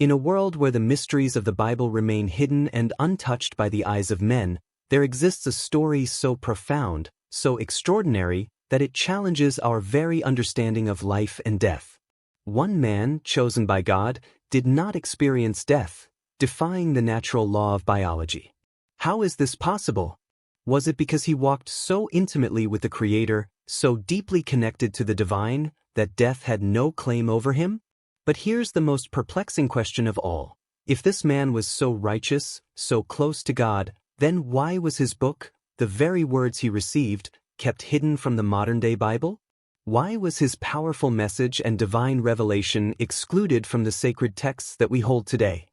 In a world where the mysteries of the Bible remain hidden and untouched by the eyes of men, there exists a story so profound, so extraordinary, that it challenges our very understanding of life and death. One man, chosen by God, did not experience death, defying the natural law of biology. How is this possible? Was it because he walked so intimately with the Creator, so deeply connected to the divine, that death had no claim over him? But here's the most perplexing question of all. If this man was so righteous, so close to God, then why was his book, the very words he received, kept hidden from the modern-day Bible? Why was his powerful message and divine revelation excluded from the sacred texts that we hold today?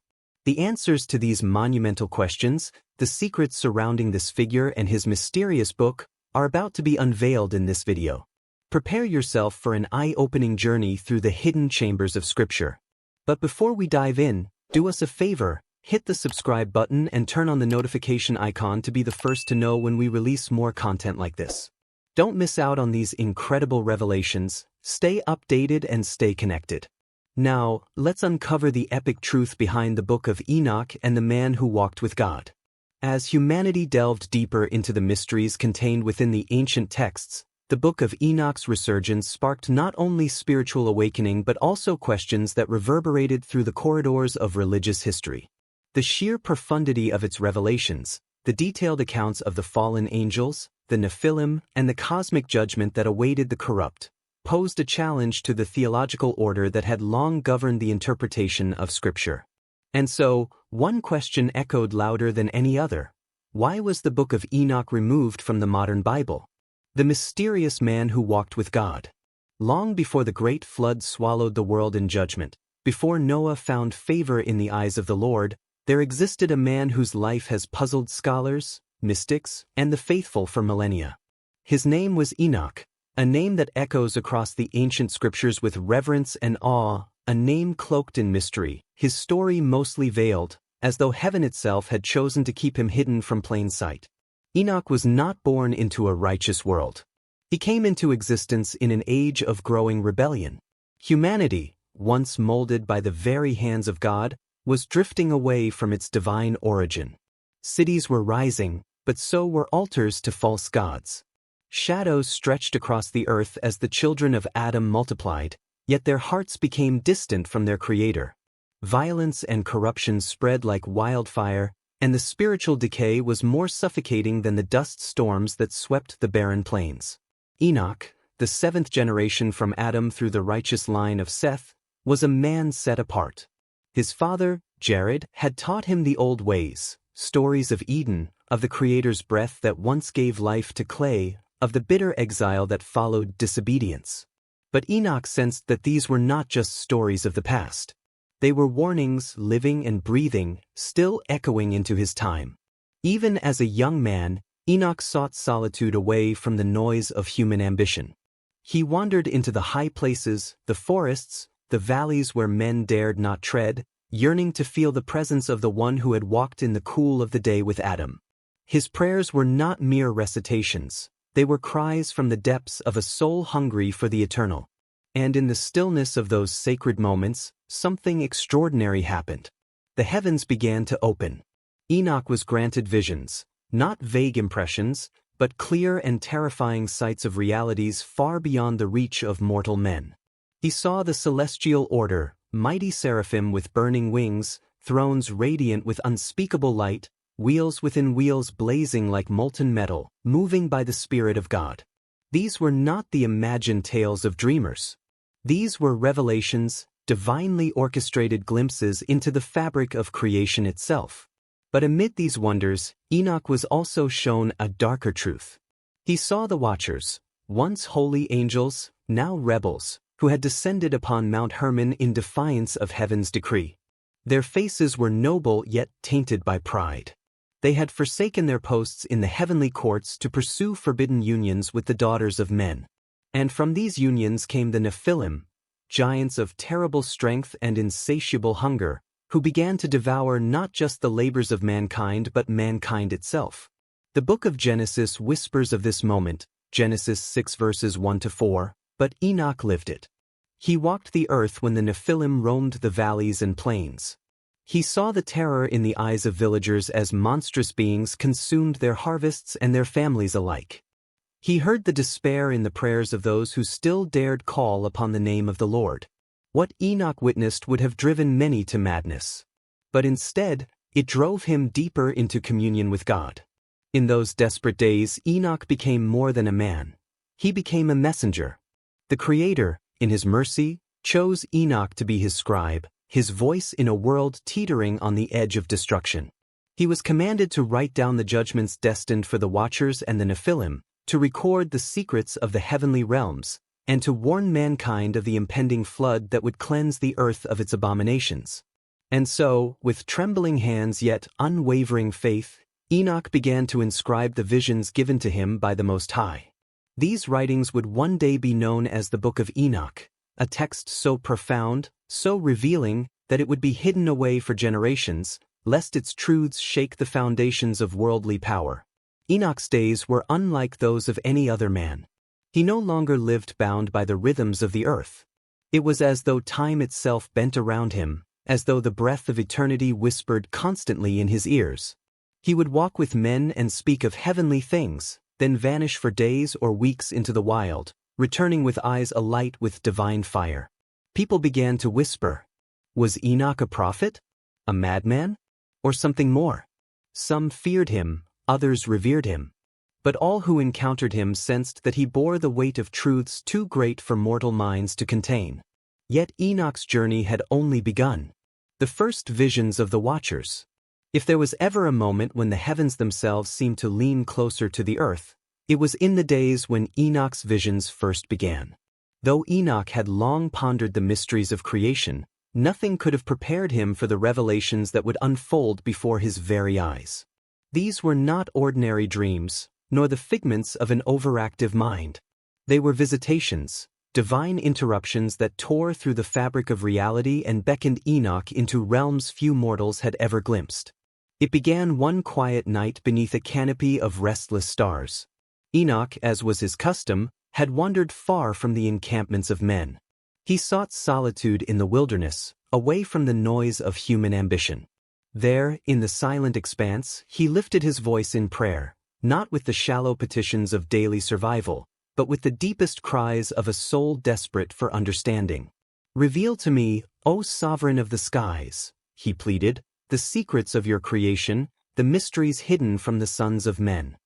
The answers to these monumental questions, the secrets surrounding this figure and his mysterious book, are about to be unveiled in this video. Prepare yourself for an eye-opening journey through the hidden chambers of Scripture. But before we dive in, do us a favor, hit the subscribe button and turn on the notification icon to be the first to know when we release more content like this. Don't miss out on these incredible revelations, stay updated and stay connected. Now, let's uncover the epic truth behind the book of Enoch and the man who walked with God. As humanity delved deeper into the mysteries contained within the ancient texts, the book of Enoch's resurgence sparked not only spiritual awakening but also questions that reverberated through the corridors of religious history. The sheer profundity of its revelations, the detailed accounts of the fallen angels, the nephilim, and the cosmic judgment that awaited the corrupt, posed a challenge to the theological order that had long governed the interpretation of Scripture. And so, one question echoed louder than any other. Why was the book of Enoch removed from the modern Bible? The mysterious man who walked with God. Long before the great flood swallowed the world in judgment, before Noah found favor in the eyes of the Lord, there existed a man whose life has puzzled scholars, mystics, and the faithful for millennia. His name was Enoch, a name that echoes across the ancient scriptures with reverence and awe, a name cloaked in mystery, his story mostly veiled, as though heaven itself had chosen to keep him hidden from plain sight. Enoch was not born into a righteous world. He came into existence in an age of growing rebellion. Humanity, once molded by the very hands of God, was drifting away from its divine origin. Cities were rising, but so were altars to false gods. Shadows stretched across the earth as the children of Adam multiplied, yet their hearts became distant from their Creator. Violence and corruption spread like wildfire, and the spiritual decay was more suffocating than the dust storms that swept the barren plains. Enoch, the seventh generation from Adam through the righteous line of Seth, was a man set apart. His father, Jared, had taught him the old ways, stories of Eden, of the Creator's breath that once gave life to clay, of the bitter exile that followed disobedience. But Enoch sensed that these were not just stories of the past. They were warnings, living and breathing, still echoing into his time. Even as a young man, Enoch sought solitude away from the noise of human ambition. He wandered into the high places, the forests, the valleys where men dared not tread, yearning to feel the presence of the one who had walked in the cool of the day with Adam. His prayers were not mere recitations. They were cries from the depths of a soul hungry for the eternal. And in the stillness of those sacred moments, something extraordinary happened. The heavens began to open. Enoch was granted visions, not vague impressions, but clear and terrifying sights of realities far beyond the reach of mortal men. He saw the celestial order, mighty seraphim with burning wings, thrones radiant with unspeakable light, wheels within wheels blazing like molten metal, moving by the Spirit of God. These were not the imagined tales of dreamers. These were revelations, divinely orchestrated glimpses into the fabric of creation itself. But amid these wonders, Enoch was also shown a darker truth. He saw the Watchers, once holy angels, now rebels, who had descended upon Mount Hermon in defiance of heaven's decree. Their faces were noble yet tainted by pride. They had forsaken their posts in the heavenly courts to pursue forbidden unions with the daughters of men. And from these unions came the Nephilim, giants of terrible strength and insatiable hunger, who began to devour not just the labors of mankind but mankind itself. The book of Genesis whispers of this moment, Genesis 6 verses 1 to 4, but Enoch lived it. He walked the earth when the nephilim roamed the valleys and plains. He saw the terror in the eyes of villagers as monstrous beings consumed their harvests and their families alike. He heard the despair in the prayers of those who still dared call upon the name of the Lord. What Enoch witnessed would have driven many to madness. But instead, it drove him deeper into communion with God. In those desperate days, Enoch became more than a man. He became a messenger. The Creator, in His mercy, chose Enoch to be His scribe, his voice in a world teetering on the edge of destruction. He was commanded to write down the judgments destined for the Watchers and the Nephilim, to record the secrets of the heavenly realms, and to warn mankind of the impending flood that would cleanse the earth of its abominations. And so, with trembling hands yet unwavering faith, Enoch began to inscribe the visions given to him by the Most High. These writings would one day be known as the Book of Enoch, a text so profound, so revealing, that it would be hidden away for generations, lest its truths shake the foundations of worldly power. Enoch's days were unlike those of any other man. He no longer lived bound by the rhythms of the earth. It was as though time itself bent around him, as though the breath of eternity whispered constantly in his ears. He would walk with men and speak of heavenly things, then vanish for days or weeks into the wild, returning with eyes alight with divine fire. People began to whisper, was Enoch a prophet? A madman? Or something more? Some feared him, others revered him. But all who encountered him sensed that he bore the weight of truths too great for mortal minds to contain. Yet Enoch's journey had only begun. The first visions of the Watchers. If there was ever a moment when the heavens themselves seemed to lean closer to the earth, it was in the days when Enoch's visions first began. Though Enoch had long pondered the mysteries of creation, nothing could have prepared him for the revelations that would unfold before his very eyes. These were not ordinary dreams, nor the figments of an overactive mind. They were visitations, divine interruptions that tore through the fabric of reality and beckoned Enoch into realms few mortals had ever glimpsed. It began one quiet night beneath a canopy of restless stars. Enoch, as was his custom, had wandered far from the encampments of men. He sought solitude in the wilderness, away from the noise of human ambition. There, in the silent expanse, he lifted his voice in prayer, not with the shallow petitions of daily survival, but with the deepest cries of a soul desperate for understanding. "Reveal to me, O Sovereign of the skies," he pleaded, "the secrets of your creation, the mysteries hidden from the sons of men."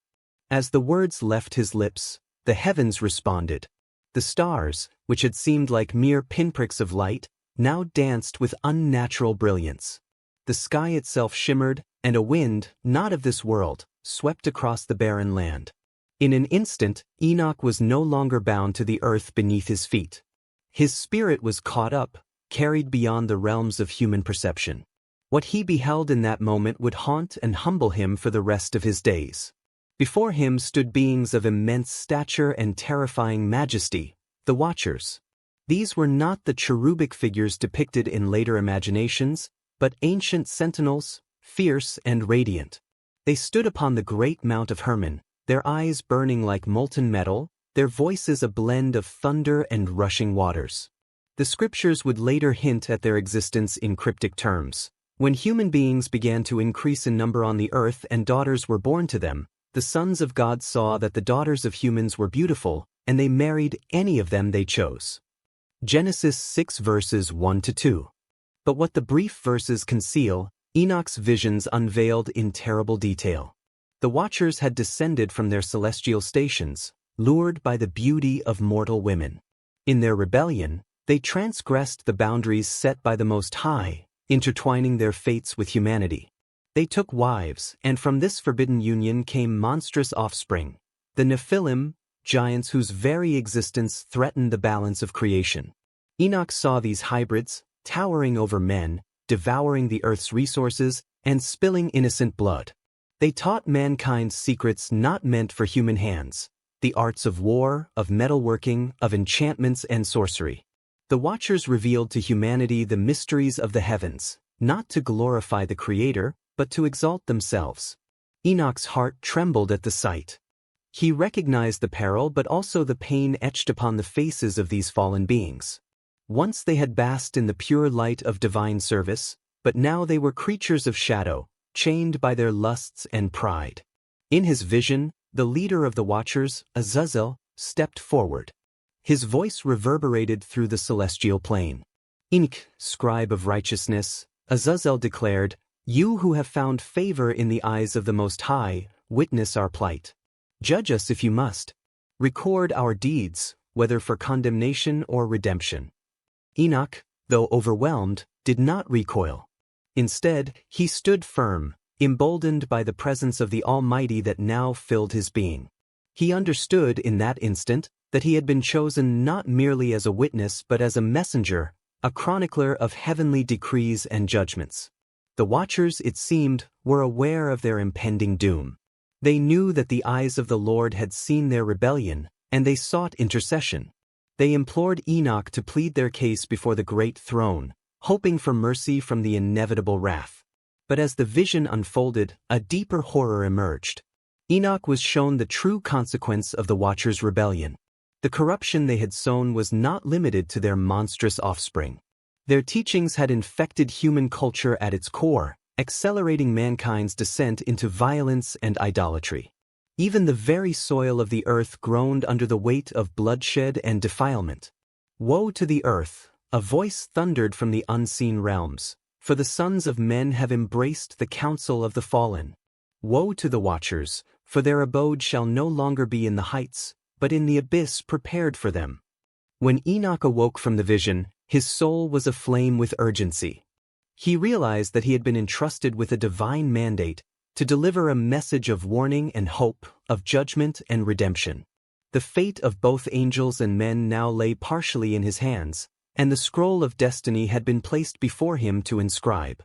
As the words left his lips, the heavens responded. The stars, which had seemed like mere pinpricks of light, now danced with unnatural brilliance. The sky itself shimmered, and a wind, not of this world, swept across the barren land. In an instant, Enoch was no longer bound to the earth beneath his feet. His spirit was caught up, carried beyond the realms of human perception. What he beheld in that moment would haunt and humble him for the rest of his days. Before him stood beings of immense stature and terrifying majesty, the Watchers. These were not the cherubic figures depicted in later imaginations, but ancient sentinels, fierce and radiant. They stood upon the great Mount of Hermon, their eyes burning like molten metal, their voices a blend of thunder and rushing waters. The scriptures would later hint at their existence in cryptic terms. When human beings began to increase in number on the earth and daughters were born to them, the sons of God saw that the daughters of humans were beautiful, and they married any of them they chose. Genesis 6 verses 1-2. But what the brief verses conceal, Enoch's visions unveiled in terrible detail. The Watchers had descended from their celestial stations, lured by the beauty of mortal women. In their rebellion, they transgressed the boundaries set by the Most High, intertwining their fates with humanity. They took wives, and from this forbidden union came monstrous offspring, the Nephilim, giants whose very existence threatened the balance of creation. Enoch saw these hybrids, towering over men, devouring the earth's resources, and spilling innocent blood. They taught mankind secrets not meant for human hands, the arts of war, of metalworking, of enchantments and sorcery. The Watchers revealed to humanity the mysteries of the heavens, not to glorify the Creator, but to exalt themselves. Enoch's heart trembled at the sight. He recognized the peril but also the pain etched upon the faces of these fallen beings. Once they had basked in the pure light of divine service, but now they were creatures of shadow, chained by their lusts and pride. In his vision, the leader of the Watchers, Azazel, stepped forward. His voice reverberated through the celestial plane. Enoch, scribe of righteousness, Azazel declared, "You who have found favor in the eyes of the Most High, witness our plight. Judge us if you must. Record our deeds, whether for condemnation or redemption." Enoch, though overwhelmed, did not recoil. Instead, he stood firm, emboldened by the presence of the Almighty that now filled his being. He understood in that instant that he had been chosen not merely as a witness but as a messenger, a chronicler of heavenly decrees and judgments. The Watchers, it seemed, were aware of their impending doom. They knew that the eyes of the Lord had seen their rebellion, and they sought intercession. They implored Enoch to plead their case before the great throne, hoping for mercy from the inevitable wrath. But as the vision unfolded, a deeper horror emerged. Enoch was shown the true consequence of the Watchers' rebellion. The corruption they had sown was not limited to their monstrous offspring. Their teachings had infected human culture at its core, accelerating mankind's descent into violence and idolatry. Even the very soil of the earth groaned under the weight of bloodshed and defilement. "Woe to the earth," a voice thundered from the unseen realms, "for the sons of men have embraced the counsel of the fallen. Woe to the Watchers, for their abode shall no longer be in the heights, but in the abyss prepared for them." When Enoch awoke from the vision, his soul was aflame with urgency. He realized that he had been entrusted with a divine mandate to deliver a message of warning and hope, of judgment and redemption. The fate of both angels and men now lay partially in his hands, and the scroll of destiny had been placed before him to inscribe.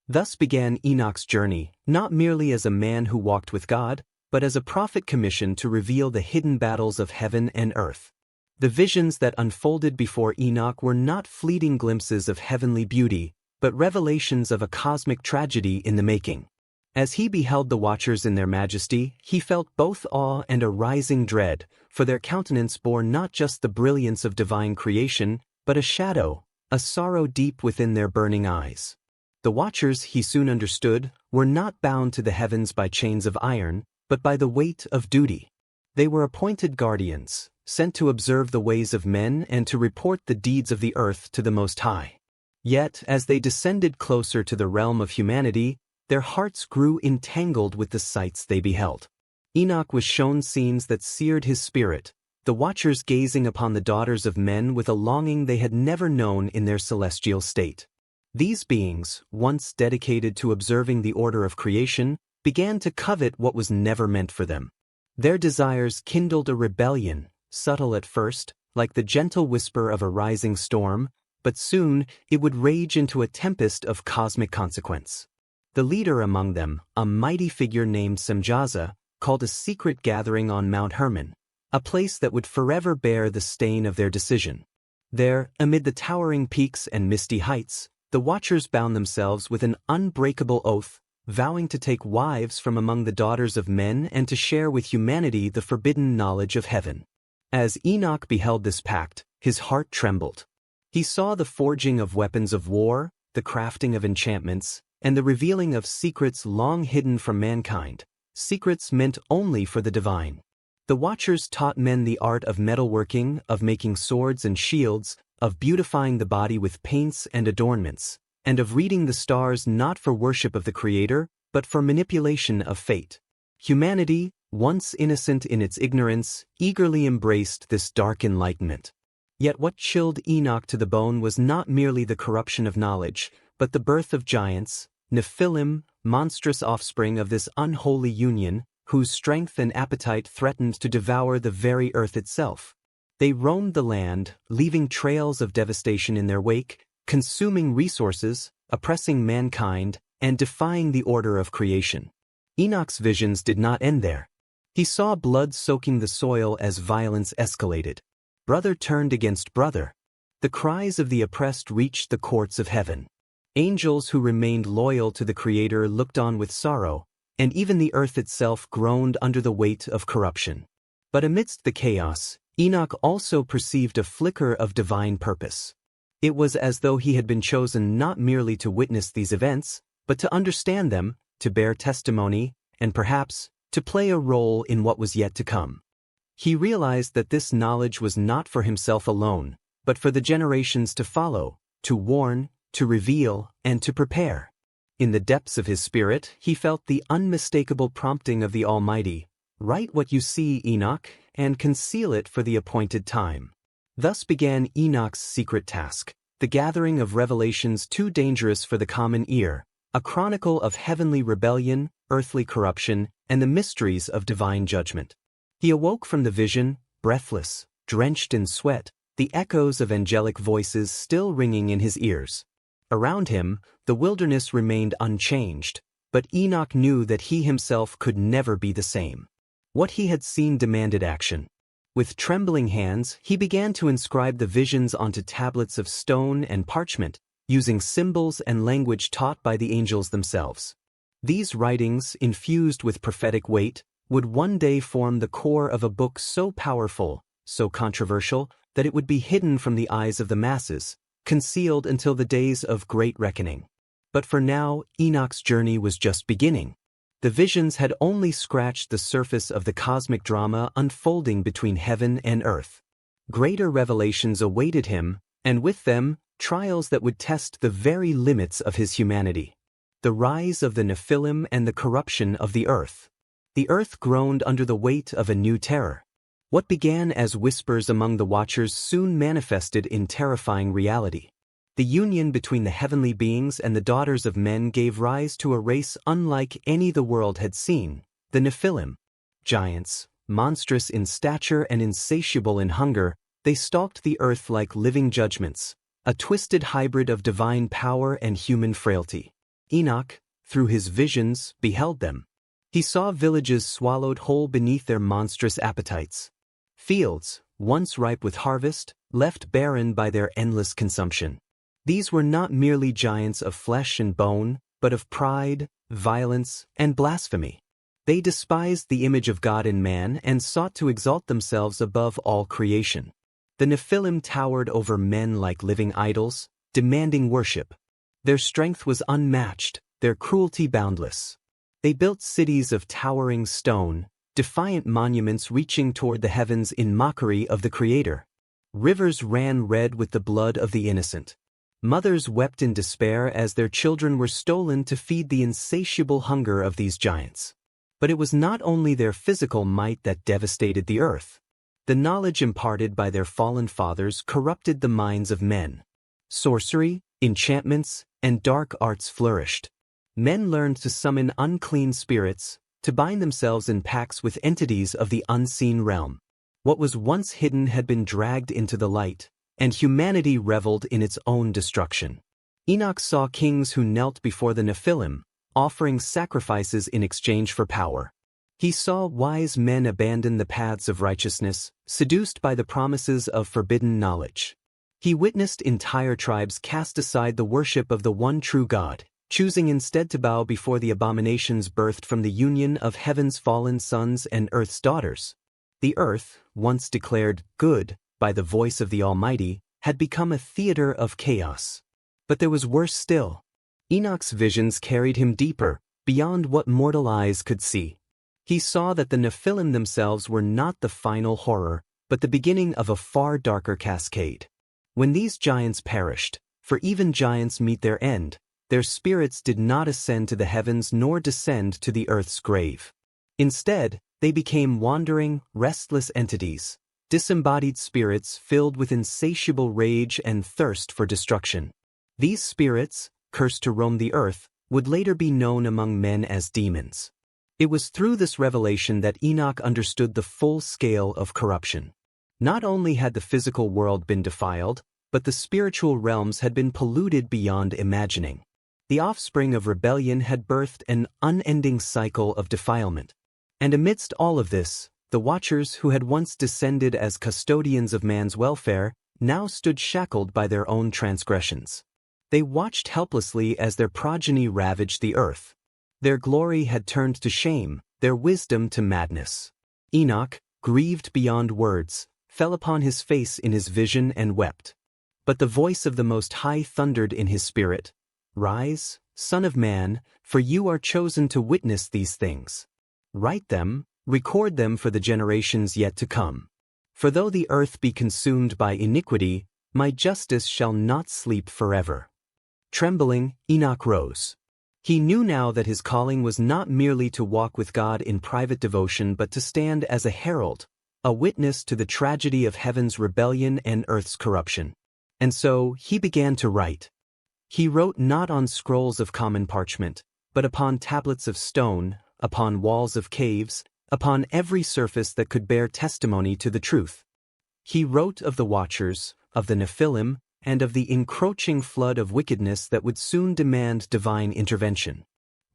Thus began Enoch's journey, not merely as a man who walked with God, but as a prophet commissioned to reveal the hidden battles of heaven and earth. The visions that unfolded before Enoch were not fleeting glimpses of heavenly beauty, but revelations of a cosmic tragedy in the making. As he beheld the Watchers in their majesty, he felt both awe and a rising dread, for their countenance bore not just the brilliance of divine creation, but a shadow, a sorrow deep within their burning eyes. The Watchers, he soon understood, were not bound to the heavens by chains of iron, but by the weight of duty. They were appointed guardians, sent to observe the ways of men and to report the deeds of the earth to the Most High. Yet, as they descended closer to the realm of humanity, their hearts grew entangled with the sights they beheld. Enoch was shown scenes that seared his spirit, the Watchers gazing upon the daughters of men with a longing they had never known in their celestial state. These beings, once dedicated to observing the order of creation, began to covet what was never meant for them. Their desires kindled a rebellion, subtle at first, like the gentle whisper of a rising storm, but soon it would rage into a tempest of cosmic consequence. The leader among them, a mighty figure named Semjaza, called a secret gathering on Mount Hermon, a place that would forever bear the stain of their decision. There, amid the towering peaks and misty heights, the Watchers bound themselves with an unbreakable oath, vowing to take wives from among the daughters of men and to share with humanity the forbidden knowledge of heaven. As Enoch beheld this pact, his heart trembled. He saw the forging of weapons of war, the crafting of enchantments, and the revealing of secrets long hidden from mankind, secrets meant only for the divine. The Watchers taught men the art of metalworking, of making swords and shields, of beautifying the body with paints and adornments, and of reading the stars not for worship of the Creator, but for manipulation of fate. Humanity, once innocent in its ignorance, eagerly embraced this dark enlightenment. Yet what chilled Enoch to the bone was not merely the corruption of knowledge, but the birth of giants, nephilim, monstrous offspring of this unholy union, whose strength and appetite threatened to devour the very earth itself. They roamed the land, leaving trails of devastation in their wake, consuming resources, oppressing mankind, and defying the order of creation. Enoch's visions did not end there. He saw blood soaking the soil as violence escalated. Brother turned against brother. The cries of the oppressed reached the courts of heaven. Angels who remained loyal to the Creator looked on with sorrow, and even the earth itself groaned under the weight of corruption. But amidst the chaos, Enoch also perceived a flicker of divine purpose. It was as though he had been chosen not merely to witness these events, but to understand them, to bear testimony, and perhaps, to play a role in what was yet to come. He realized that this knowledge was not for himself alone, but for the generations to follow, to warn, to reveal, and to prepare. In the depths of his spirit, he felt the unmistakable prompting of the Almighty, "Write what you see, Enoch, and conceal it for the appointed time." Thus began Enoch's secret task, the gathering of revelations too dangerous for the common ear, a chronicle of heavenly rebellion, earthly corruption, and the mysteries of divine judgment. He awoke from the vision, breathless, drenched in sweat, the echoes of angelic voices still ringing in his ears. Around him, the wilderness remained unchanged, but Enoch knew that he himself could never be the same. What he had seen demanded action. With trembling hands, he began to inscribe the visions onto tablets of stone and parchment, using symbols and language taught by the angels themselves. These writings, infused with prophetic weight, would one day form the core of a book so powerful, so controversial, that it would be hidden from the eyes of the masses, concealed until the days of great reckoning. But for now, Enoch's journey was just beginning. The visions had only scratched the surface of the cosmic drama unfolding between heaven and earth. Greater revelations awaited him, and with them, trials that would test the very limits of his humanity. The rise of the nephilim and the corruption of the earth. The earth groaned under the weight of a new terror. What began as whispers among the watchers soon manifested in terrifying reality. The union between the heavenly beings and the daughters of men gave rise to a race unlike any the world had seen, the nephilim. Giants, monstrous in stature and insatiable in hunger, they stalked the earth like living judgments, a twisted hybrid of divine power and human frailty. Enoch, through his visions, beheld them. He saw villages swallowed whole beneath their monstrous appetites. Fields, once ripe with harvest, left barren by their endless consumption. These were not merely giants of flesh and bone, but of pride, violence, and blasphemy. They despised the image of God in man and sought to exalt themselves above all creation. The nephilim towered over men like living idols, demanding worship. Their strength was unmatched, their cruelty boundless. They built cities of towering stone, defiant monuments reaching toward the heavens in mockery of the Creator. Rivers ran red with the blood of the innocent. Mothers wept in despair as their children were stolen to feed the insatiable hunger of these giants. But it was not only their physical might that devastated the earth. The knowledge imparted by their fallen fathers corrupted the minds of men. Sorcery, enchantments, and dark arts flourished. Men learned to summon unclean spirits, to bind themselves in pacts with entities of the unseen realm. What was once hidden had been dragged into the light, and humanity reveled in its own destruction. Enoch saw kings who knelt before the nephilim, offering sacrifices in exchange for power. He saw wise men abandon the paths of righteousness, seduced by the promises of forbidden knowledge. He witnessed entire tribes cast aside the worship of the one true God, choosing instead to bow before the abominations birthed from the union of heaven's fallen sons and earth's daughters. The earth, once declared good by the voice of the Almighty, had become a theater of chaos. But there was worse still. Enoch's visions carried him deeper, beyond what mortal eyes could see. He saw that the nephilim themselves were not the final horror, but the beginning of a far darker cascade. When these giants perished, for even giants meet their end, their spirits did not ascend to the heavens nor descend to the earth's grave. Instead, they became wandering, restless entities, disembodied spirits filled with insatiable rage and thirst for destruction. These spirits, cursed to roam the earth, would later be known among men as demons. It was through this revelation that Enoch understood the full scale of corruption. Not only had the physical world been defiled, but the spiritual realms had been polluted beyond imagining. The offspring of rebellion had birthed an unending cycle of defilement. And amidst all of this, the Watchers who had once descended as custodians of man's welfare now stood shackled by their own transgressions. They watched helplessly as their progeny ravaged the earth. Their glory had turned to shame, their wisdom to madness. Enoch, grieved beyond words, fell upon his face in his vision and wept. But the voice of the Most High thundered in his spirit, "Rise, Son of Man, for you are chosen to witness these things. Write them, record them for the generations yet to come. For though the earth be consumed by iniquity, my justice shall not sleep forever." Trembling, Enoch rose. He knew now that his calling was not merely to walk with God in private devotion but to stand as a herald, a witness to the tragedy of heaven's rebellion and earth's corruption. And so he began to write. He wrote not on scrolls of common parchment, but upon tablets of stone, upon walls of caves, upon every surface that could bear testimony to the truth. He wrote of the watchers, of the nephilim, and of the encroaching flood of wickedness that would soon demand divine intervention.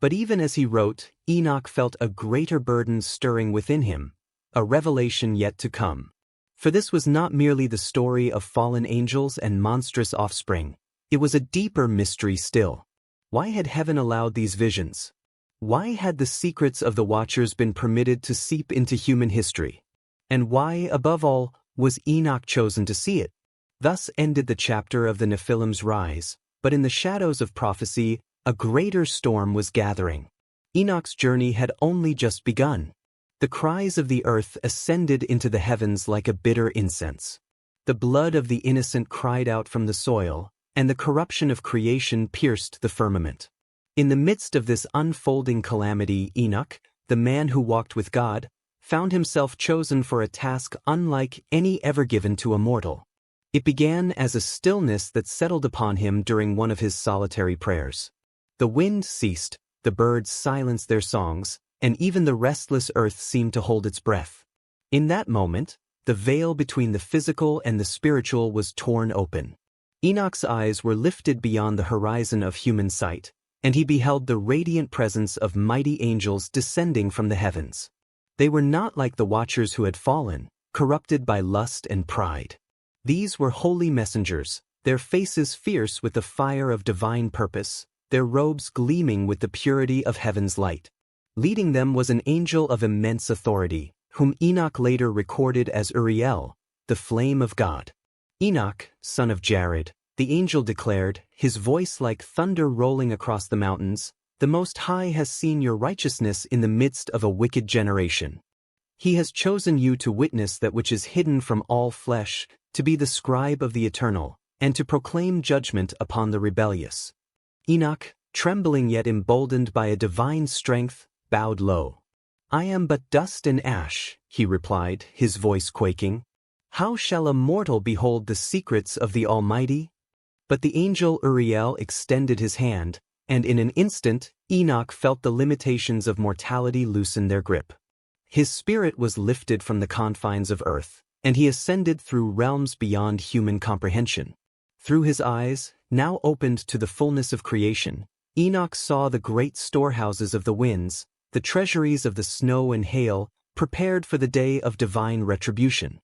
But even as he wrote, Enoch felt a greater burden stirring within him, a revelation yet to come. For this was not merely the story of fallen angels and monstrous offspring, it was a deeper mystery still. Why had heaven allowed these visions? Why had the secrets of the Watchers been permitted to seep into human history? And why, above all, was Enoch chosen to see it? Thus ended the chapter of the Nephilim's rise, but in the shadows of prophecy, a greater storm was gathering. Enoch's journey had only just begun. The cries of the earth ascended into the heavens like a bitter incense. The blood of the innocent cried out from the soil, and the corruption of creation pierced the firmament. In the midst of this unfolding calamity, Enoch, the man who walked with God, found himself chosen for a task unlike any ever given to a mortal. It began as a stillness that settled upon him during one of his solitary prayers. The wind ceased, the birds silenced their songs, and even the restless earth seemed to hold its breath. In that moment, the veil between the physical and the spiritual was torn open. Enoch's eyes were lifted beyond the horizon of human sight, and he beheld the radiant presence of mighty angels descending from the heavens. They were not like the Watchers who had fallen, corrupted by lust and pride. These were holy messengers, their faces fierce with the fire of divine purpose, their robes gleaming with the purity of heaven's light. Leading them was an angel of immense authority, whom Enoch later recorded as Uriel, the flame of God. Enoch, son of Jared, the angel declared, his voice like thunder rolling across the mountains, "The Most High has seen your righteousness in the midst of a wicked generation. He has chosen you to witness that which is hidden from all flesh, to be the scribe of the eternal, and to proclaim judgment upon the rebellious." Enoch, trembling yet emboldened by a divine strength, bowed low. "I am but dust and ash," he replied, his voice quaking. "How shall a mortal behold the secrets of the Almighty?" But the angel Uriel extended his hand, and in an instant, Enoch felt the limitations of mortality loosen their grip. His spirit was lifted from the confines of earth, and he ascended through realms beyond human comprehension. Through his eyes, now opened to the fullness of creation, Enoch saw the great storehouses of the winds, the treasuries of the snow and hail, prepared for the day of divine retribution.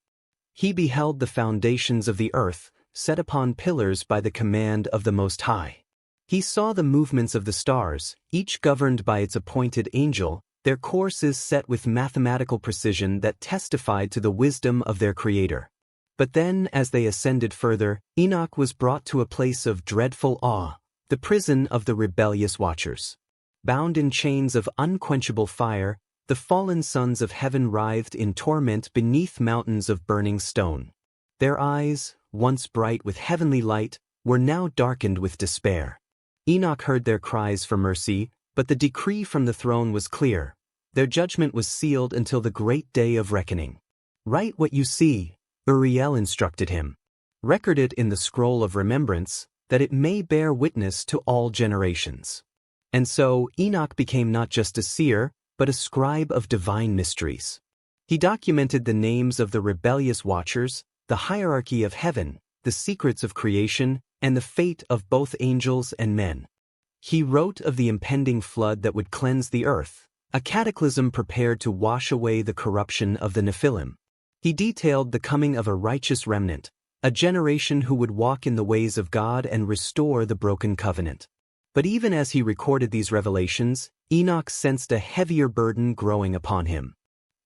He beheld the foundations of the earth, set upon pillars by the command of the Most High. He saw the movements of the stars, each governed by its appointed angel, their courses set with mathematical precision that testified to the wisdom of their Creator. But then, as they ascended further, Enoch was brought to a place of dreadful awe, the prison of the rebellious Watchers. Bound in chains of unquenchable fire, the fallen sons of heaven writhed in torment beneath mountains of burning stone. Their eyes, once bright with heavenly light, were now darkened with despair. Enoch heard their cries for mercy, but the decree from the throne was clear. Their judgment was sealed until the great day of reckoning. "Write what you see," Uriel instructed him. "Record it in the scroll of remembrance, that it may bear witness to all generations." And so Enoch became not just a seer, but a scribe of divine mysteries. He documented the names of the rebellious Watchers, the hierarchy of heaven, the secrets of creation, and the fate of both angels and men. He wrote of the impending flood that would cleanse the earth, a cataclysm prepared to wash away the corruption of the Nephilim. He detailed the coming of a righteous remnant, a generation who would walk in the ways of God and restore the broken covenant. But even as he recorded these revelations, Enoch sensed a heavier burden growing upon him.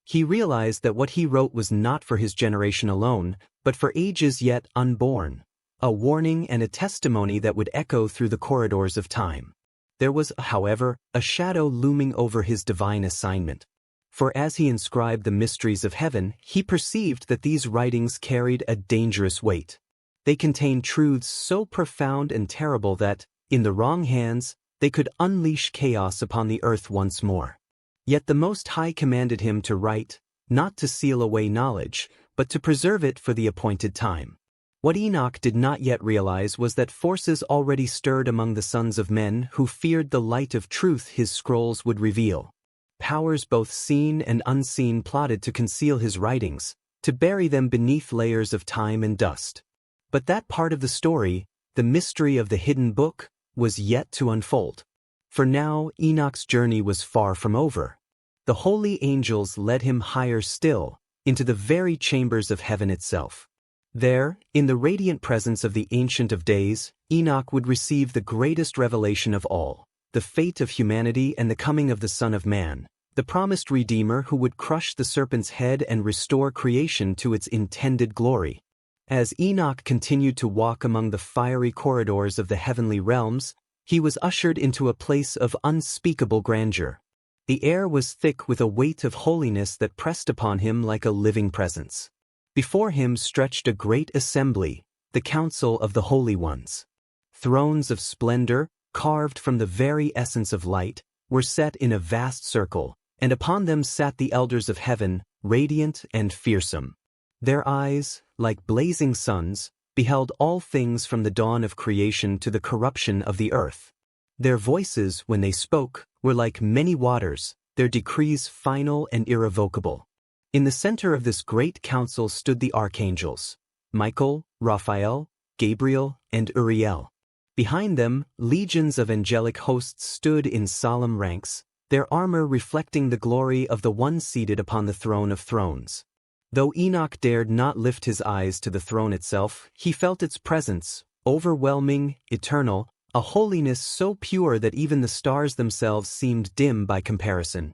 He realized that what he wrote was not for his generation alone, but for ages yet unborn, a warning and a testimony that would echo through the corridors of time. There was, however, a shadow looming over his divine assignment. For as he inscribed the mysteries of heaven, he perceived that these writings carried a dangerous weight. They contained truths so profound and terrible that, in the wrong hands, they could unleash chaos upon the earth once more. Yet the Most High commanded him to write, not to seal away knowledge, but to preserve it for the appointed time. What Enoch did not yet realize was that forces already stirred among the sons of men who feared the light of truth his scrolls would reveal. Powers both seen and unseen plotted to conceal his writings, to bury them beneath layers of time and dust. But that part of the story, the mystery of the hidden book, was yet to unfold. For now Enoch's journey was far from over. The holy angels led him higher still, into the very chambers of heaven itself. There, in the radiant presence of the Ancient of Days, Enoch would receive the greatest revelation of all, the fate of humanity and the coming of the Son of Man, the promised Redeemer who would crush the serpent's head and restore creation to its intended glory. As Enoch continued to walk among the fiery corridors of the heavenly realms, he was ushered into a place of unspeakable grandeur. The air was thick with a weight of holiness that pressed upon him like a living presence. Before him stretched a great assembly, the council of the holy ones. Thrones of splendor, carved from the very essence of light, were set in a vast circle, and upon them sat the elders of heaven, radiant and fearsome. Their eyes, like blazing suns, beheld all things from the dawn of creation to the corruption of the earth. Their voices, when they spoke, were like many waters, their decrees final and irrevocable. In the center of this great council stood the archangels, Michael, Raphael, Gabriel, and Uriel. Behind them, legions of angelic hosts stood in solemn ranks, their armor reflecting the glory of the one seated upon the throne of thrones. Though Enoch dared not lift his eyes to the throne itself, he felt its presence, overwhelming, eternal, a holiness so pure that even the stars themselves seemed dim by comparison.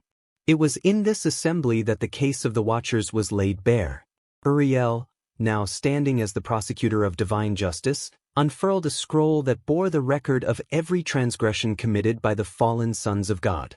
It was in this assembly that the case of the watchers was laid bare. Uriel, now standing as the prosecutor of divine justice, unfurled a scroll that bore the record of every transgression committed by the fallen sons of God.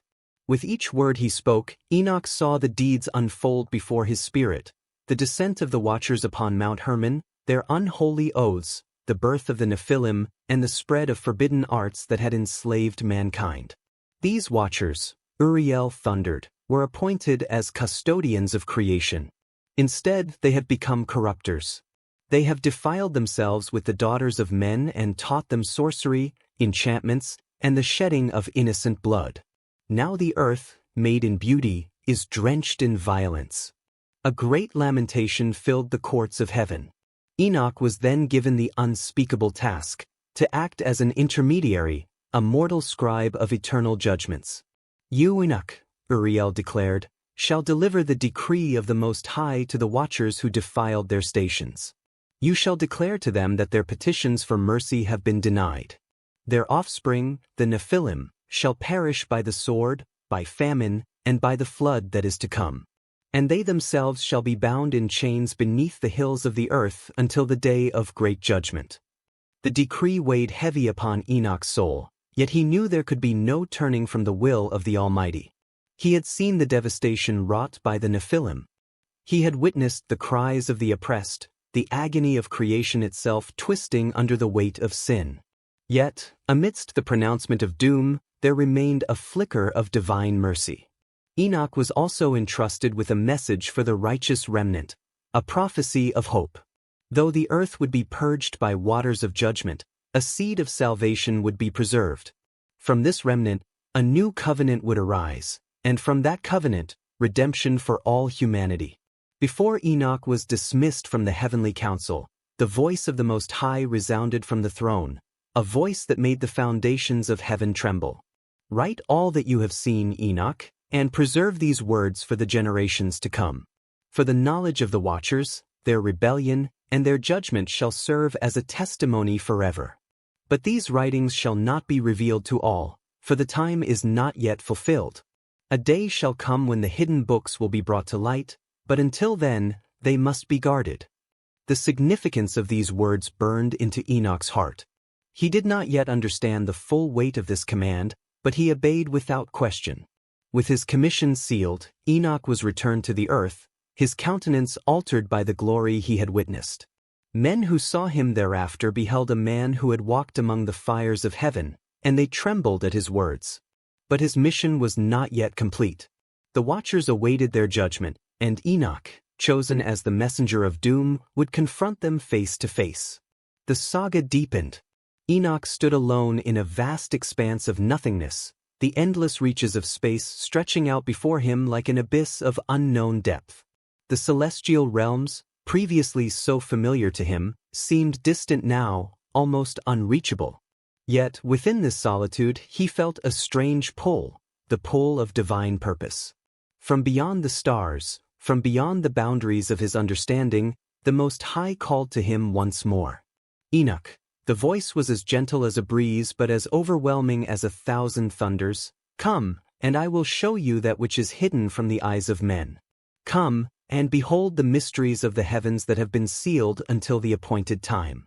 With each word he spoke, Enoch saw the deeds unfold before his spirit, the descent of the watchers upon Mount Hermon, their unholy oaths, the birth of the Nephilim, and the spread of forbidden arts that had enslaved mankind. These watchers, Uriel thundered, were appointed as custodians of creation. Instead, they have become corrupters. They have defiled themselves with the daughters of men and taught them sorcery, enchantments, and the shedding of innocent blood. Now the earth, made in beauty, is drenched in violence. A great lamentation filled the courts of heaven. Enoch was then given the unspeakable task, to act as an intermediary, a mortal scribe of eternal judgments. You, Enoch, Uriel declared, shall deliver the decree of the Most High to the watchers who defiled their stations. You shall declare to them that their petitions for mercy have been denied. Their offspring, the Nephilim, shall perish by the sword, by famine, and by the flood that is to come. And they themselves shall be bound in chains beneath the hills of the earth until the day of great judgment. The decree weighed heavy upon Enoch's soul, yet he knew there could be no turning from the will of the Almighty. He had seen the devastation wrought by the Nephilim. He had witnessed the cries of the oppressed, the agony of creation itself twisting under the weight of sin. Yet, amidst the pronouncement of doom, there remained a flicker of divine mercy. Enoch was also entrusted with a message for the righteous remnant, a prophecy of hope. Though the earth would be purged by waters of judgment, a seed of salvation would be preserved. From this remnant, a new covenant would arise, and from that covenant, redemption for all humanity. Before Enoch was dismissed from the heavenly council, the voice of the Most High resounded from the throne, a voice that made the foundations of heaven tremble. Write all that you have seen, Enoch, and preserve these words for the generations to come. For the knowledge of the watchers, their rebellion, and their judgment shall serve as a testimony forever. But these writings shall not be revealed to all, for the time is not yet fulfilled. A day shall come when the hidden books will be brought to light, but until then, they must be guarded. The The significance of these words burned into Enoch's heart. He did not yet understand the full weight of this command, but he obeyed without question. With his commission sealed, Enoch was returned to the earth, his countenance altered by the glory he had witnessed. Men who saw him thereafter beheld a man who had walked among the fires of heaven, and they trembled at his words. But his mission was not yet complete. The watchers awaited their judgment, and Enoch, chosen as the messenger of doom, would confront them face to face. The saga deepened. Enoch stood alone in a vast expanse of nothingness, the endless reaches of space stretching out before him like an abyss of unknown depth. The celestial realms, previously so familiar to him, seemed distant now, almost unreachable. Yet, within this solitude, he felt a strange pull, the pull of divine purpose. From beyond the stars, from beyond the boundaries of his understanding, the Most High called to him once more. Enoch. The voice was as gentle as a breeze but as overwhelming as 1,000 thunders. Come, and I will show you that which is hidden from the eyes of men. Come, and behold the mysteries of the heavens that have been sealed until the appointed time.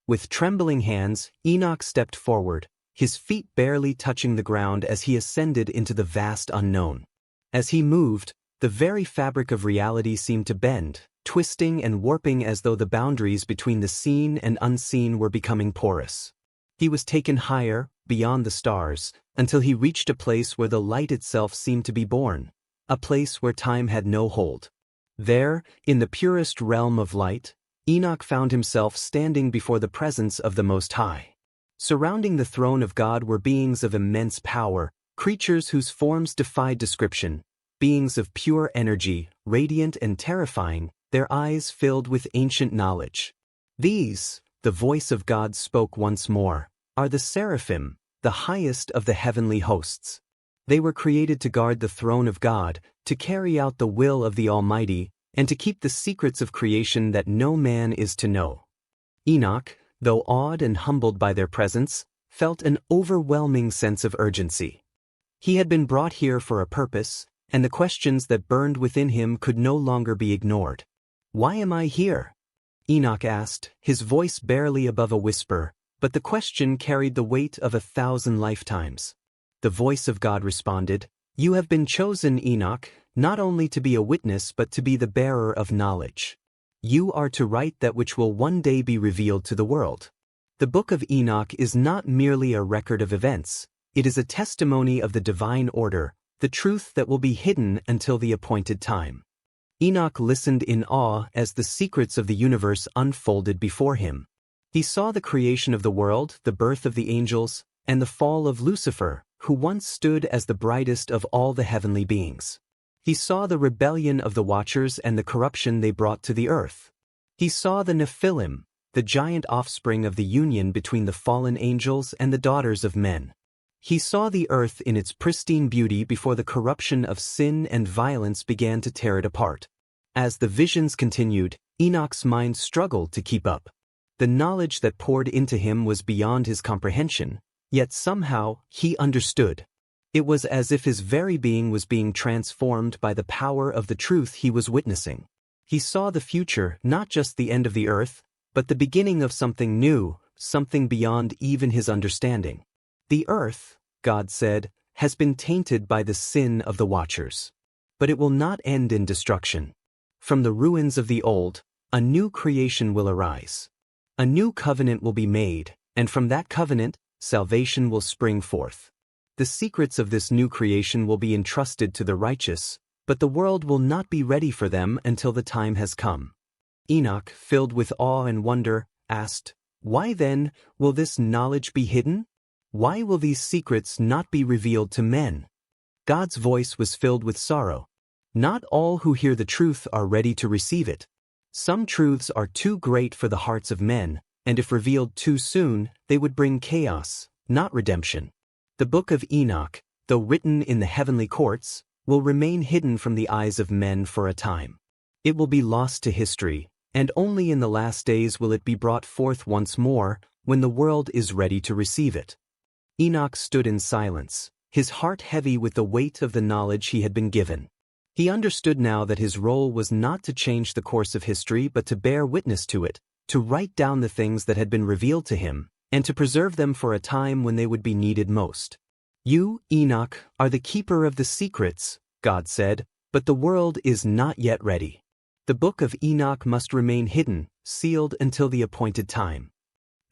With trembling hands, Enoch stepped forward, his feet barely touching the ground as he ascended into the vast unknown. As he moved, the very fabric of reality seemed to bend, twisting and warping as though the boundaries between the seen and unseen were becoming porous. He was taken higher, beyond the stars, until he reached a place where the light itself seemed to be born, a place where time had no hold. There, in the purest realm of light, Enoch found himself standing before the presence of the Most High. Surrounding the throne of God were beings of immense power, creatures whose forms defied description, beings of pure energy, radiant and terrifying, their eyes filled with ancient knowledge. These, the voice of God spoke once more, are the seraphim, the highest of the heavenly hosts. They were created to guard the throne of God, to carry out the will of the Almighty, and to keep the secrets of creation that no man is to know. Enoch, though awed and humbled by their presence, felt an overwhelming sense of urgency. He had been brought here for a purpose, and the questions that burned within him could no longer be ignored. "Why am I here?" Enoch asked, his voice barely above a whisper, but the question carried the weight of 1,000 lifetimes. The voice of God responded, "You have been chosen, Enoch, not only to be a witness but to be the bearer of knowledge. You are to write that which will one day be revealed to the world." The book of Enoch is not merely a record of events, it is a testimony of the divine order, the truth that will be hidden until the appointed time. Enoch listened in awe as the secrets of the universe unfolded before him. He saw the creation of the world, the birth of the angels, and the fall of Lucifer, who once stood as the brightest of all the heavenly beings. He saw the rebellion of the Watchers and the corruption they brought to the earth. He saw the nephilim, the giant offspring of the union between the fallen angels and the daughters of men. He saw the earth in its pristine beauty before the corruption of sin and violence began to tear it apart. As the visions continued, Enoch's mind struggled to keep up. The knowledge that poured into him was beyond his comprehension, yet somehow he understood. It was as if his very being was being transformed by the power of the truth he was witnessing. He saw the future, not just the end of the earth, but the beginning of something new, something beyond even his understanding. The earth, God said, has been tainted by the sin of the Watchers. But it will not end in destruction. From the ruins of the old, a new creation will arise. A new covenant will be made, and from that covenant, salvation will spring forth. The secrets of this new creation will be entrusted to the righteous, but the world will not be ready for them until the time has come. Enoch, filled with awe and wonder, asked, "Why then will this knowledge be hidden? Why will these secrets not be revealed to men?" God's voice was filled with sorrow. Not all who hear the truth are ready to receive it. Some truths are too great for the hearts of men, and if revealed too soon, they would bring chaos, not redemption. The book of Enoch, though written in the heavenly courts, will remain hidden from the eyes of men for a time. It will be lost to history, and only in the last days will it be brought forth once more, when the world is ready to receive it. Enoch stood in silence, his heart heavy with the weight of the knowledge he had been given. He understood now that his role was not to change the course of history but to bear witness to it, to write down the things that had been revealed to him, and to preserve them for a time when they would be needed most. "You, Enoch, are the keeper of the secrets," God said, "but the world is not yet ready. The book of Enoch must remain hidden, sealed until the appointed time."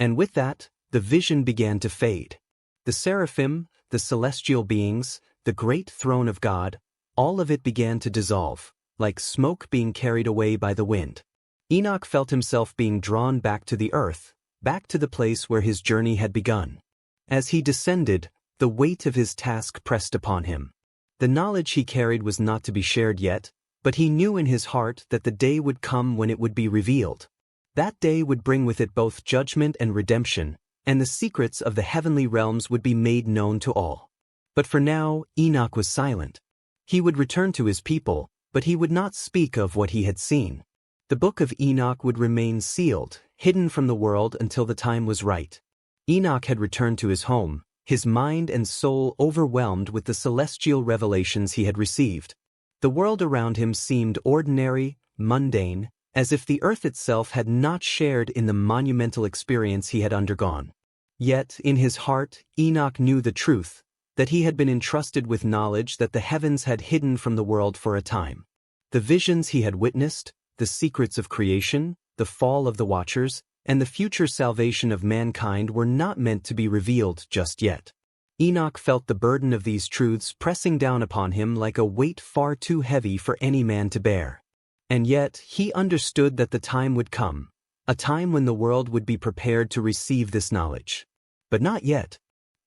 And with that, the vision began to fade. The seraphim, the celestial beings, the great throne of God, all of it began to dissolve, like smoke being carried away by the wind. Enoch felt himself being drawn back to the earth, back to the place where his journey had begun. As he descended, the weight of his task pressed upon him. The knowledge he carried was not to be shared yet, but he knew in his heart that the day would come when it would be revealed. That day would bring with it both judgment and redemption, and the secrets of the heavenly realms would be made known to all. But for now, Enoch was silent. He would return to his people, but he would not speak of what he had seen. The book of Enoch would remain sealed, hidden from the world until the time was right. Enoch had returned to his home, his mind and soul overwhelmed with the celestial revelations he had received. The world around him seemed ordinary, mundane, as if the earth itself had not shared in the monumental experience he had undergone. Yet, in his heart, Enoch knew the truth, that he had been entrusted with knowledge that the heavens had hidden from the world for a time. The visions he had witnessed, the secrets of creation, the fall of the Watchers, and the future salvation of mankind were not meant to be revealed just yet. Enoch felt the burden of these truths pressing down upon him like a weight far too heavy for any man to bear. And yet, he understood that the time would come, a time when the world would be prepared to receive this knowledge. But not yet.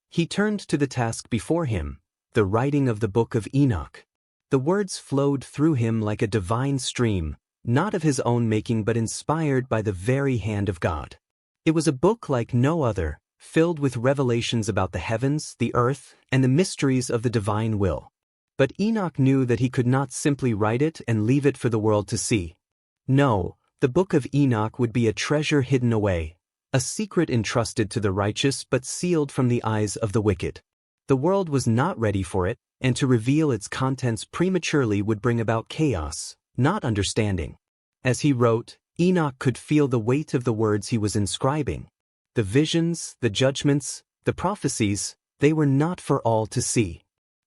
He turned to the task before him, the writing of the book of Enoch. The words flowed through him like a divine stream, not of his own making but inspired by the very hand of God. It was a book like no other, filled with revelations about the heavens, the earth, and the mysteries of the divine will. But Enoch knew that he could not simply write it and leave it for the world to see. No, the book of Enoch would be a treasure hidden away, a secret entrusted to the righteous but sealed from the eyes of the wicked. The world was not ready for it, and to reveal its contents prematurely would bring about chaos, not understanding. As he wrote, Enoch could feel the weight of the words he was inscribing. The visions, the judgments, the prophecies, they were not for all to see.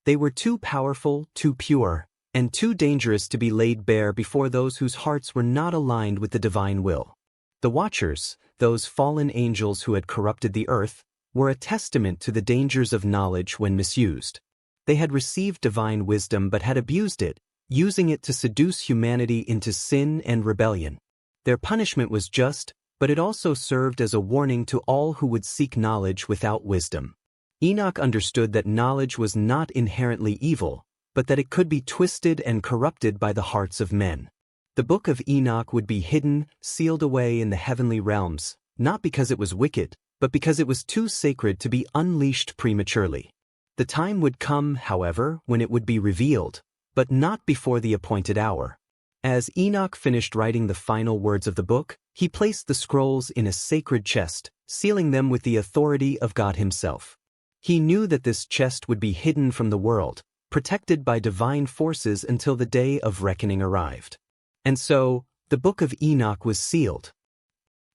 They were too powerful, too pure, and too dangerous to be laid bare before those whose hearts were not aligned with the divine will. The Watchers, those fallen angels who had corrupted the earth, were a testament to the dangers of knowledge when misused. They had received divine wisdom but had abused it, using it to seduce humanity into sin and rebellion. Their punishment was just, but it also served as a warning to all who would seek knowledge without wisdom. Enoch understood that knowledge was not inherently evil, but that it could be twisted and corrupted by the hearts of men. The book of Enoch would be hidden, sealed away in the heavenly realms, not because it was wicked, but because it was too sacred to be unleashed prematurely. The time would come, however, when it would be revealed, but not before the appointed hour. As Enoch finished writing the final words of the book, he placed the scrolls in a sacred chest, sealing them with the authority of God himself. He knew that this chest would be hidden from the world, protected by divine forces until the day of reckoning arrived. And so, the book of Enoch was sealed.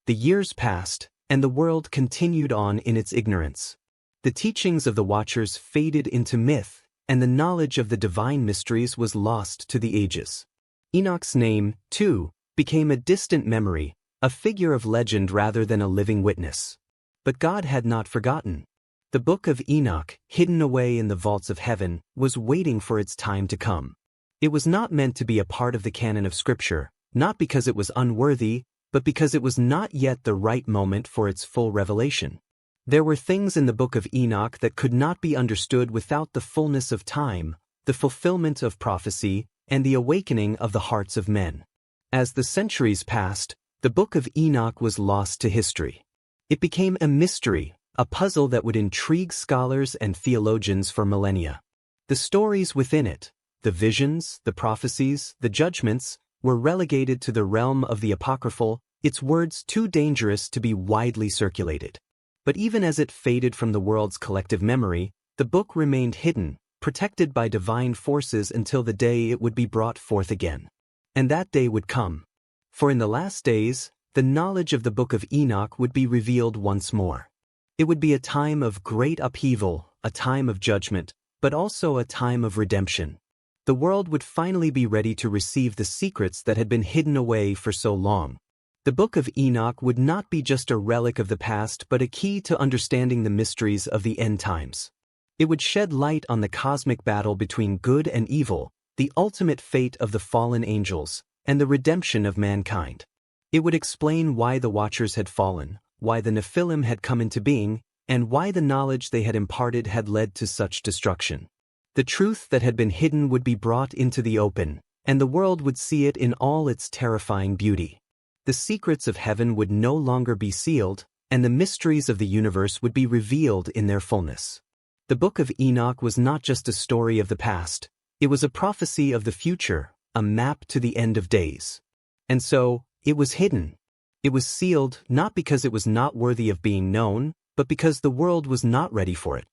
The years passed, and the world continued on in its ignorance. The teachings of the Watchers faded into myth, and the knowledge of the divine mysteries was lost to the ages. Enoch's name, too, became a distant memory, a figure of legend rather than a living witness. But God had not forgotten. The book of Enoch, hidden away in the vaults of heaven, was waiting for its time to come. It was not meant to be a part of the canon of Scripture, not because it was unworthy, but because it was not yet the right moment for its full revelation. There were things in the book of Enoch that could not be understood without the fullness of time, the fulfillment of prophecy, and the awakening of the hearts of men. As the centuries passed, the book of Enoch was lost to history. It became a mystery, a puzzle that would intrigue scholars and theologians for millennia. The stories within it, the visions, the prophecies, the judgments, were relegated to the realm of the apocryphal, its words too dangerous to be widely circulated. But even as it faded from the world's collective memory, the book remained hidden, protected by divine forces until the day it would be brought forth again. And that day would come. For in the last days, the knowledge of the book of Enoch would be revealed once more. It would be a time of great upheaval, a time of judgment, but also a time of redemption. The world would finally be ready to receive the secrets that had been hidden away for so long. The book of Enoch would not be just a relic of the past but a key to understanding the mysteries of the end times. It would shed light on the cosmic battle between good and evil, the ultimate fate of the fallen angels, and the redemption of mankind. It would explain why the Watchers had fallen, why the Nephilim had come into being, and why the knowledge they had imparted had led to such destruction. The truth that had been hidden would be brought into the open, and the world would see it in all its terrifying beauty. The secrets of heaven would no longer be sealed, and the mysteries of the universe would be revealed in their fullness. The book of Enoch was not just a story of the past, it was a prophecy of the future, a map to the end of days. And so, it was hidden. It was sealed not because it was not worthy of being known, but because the world was not ready for it.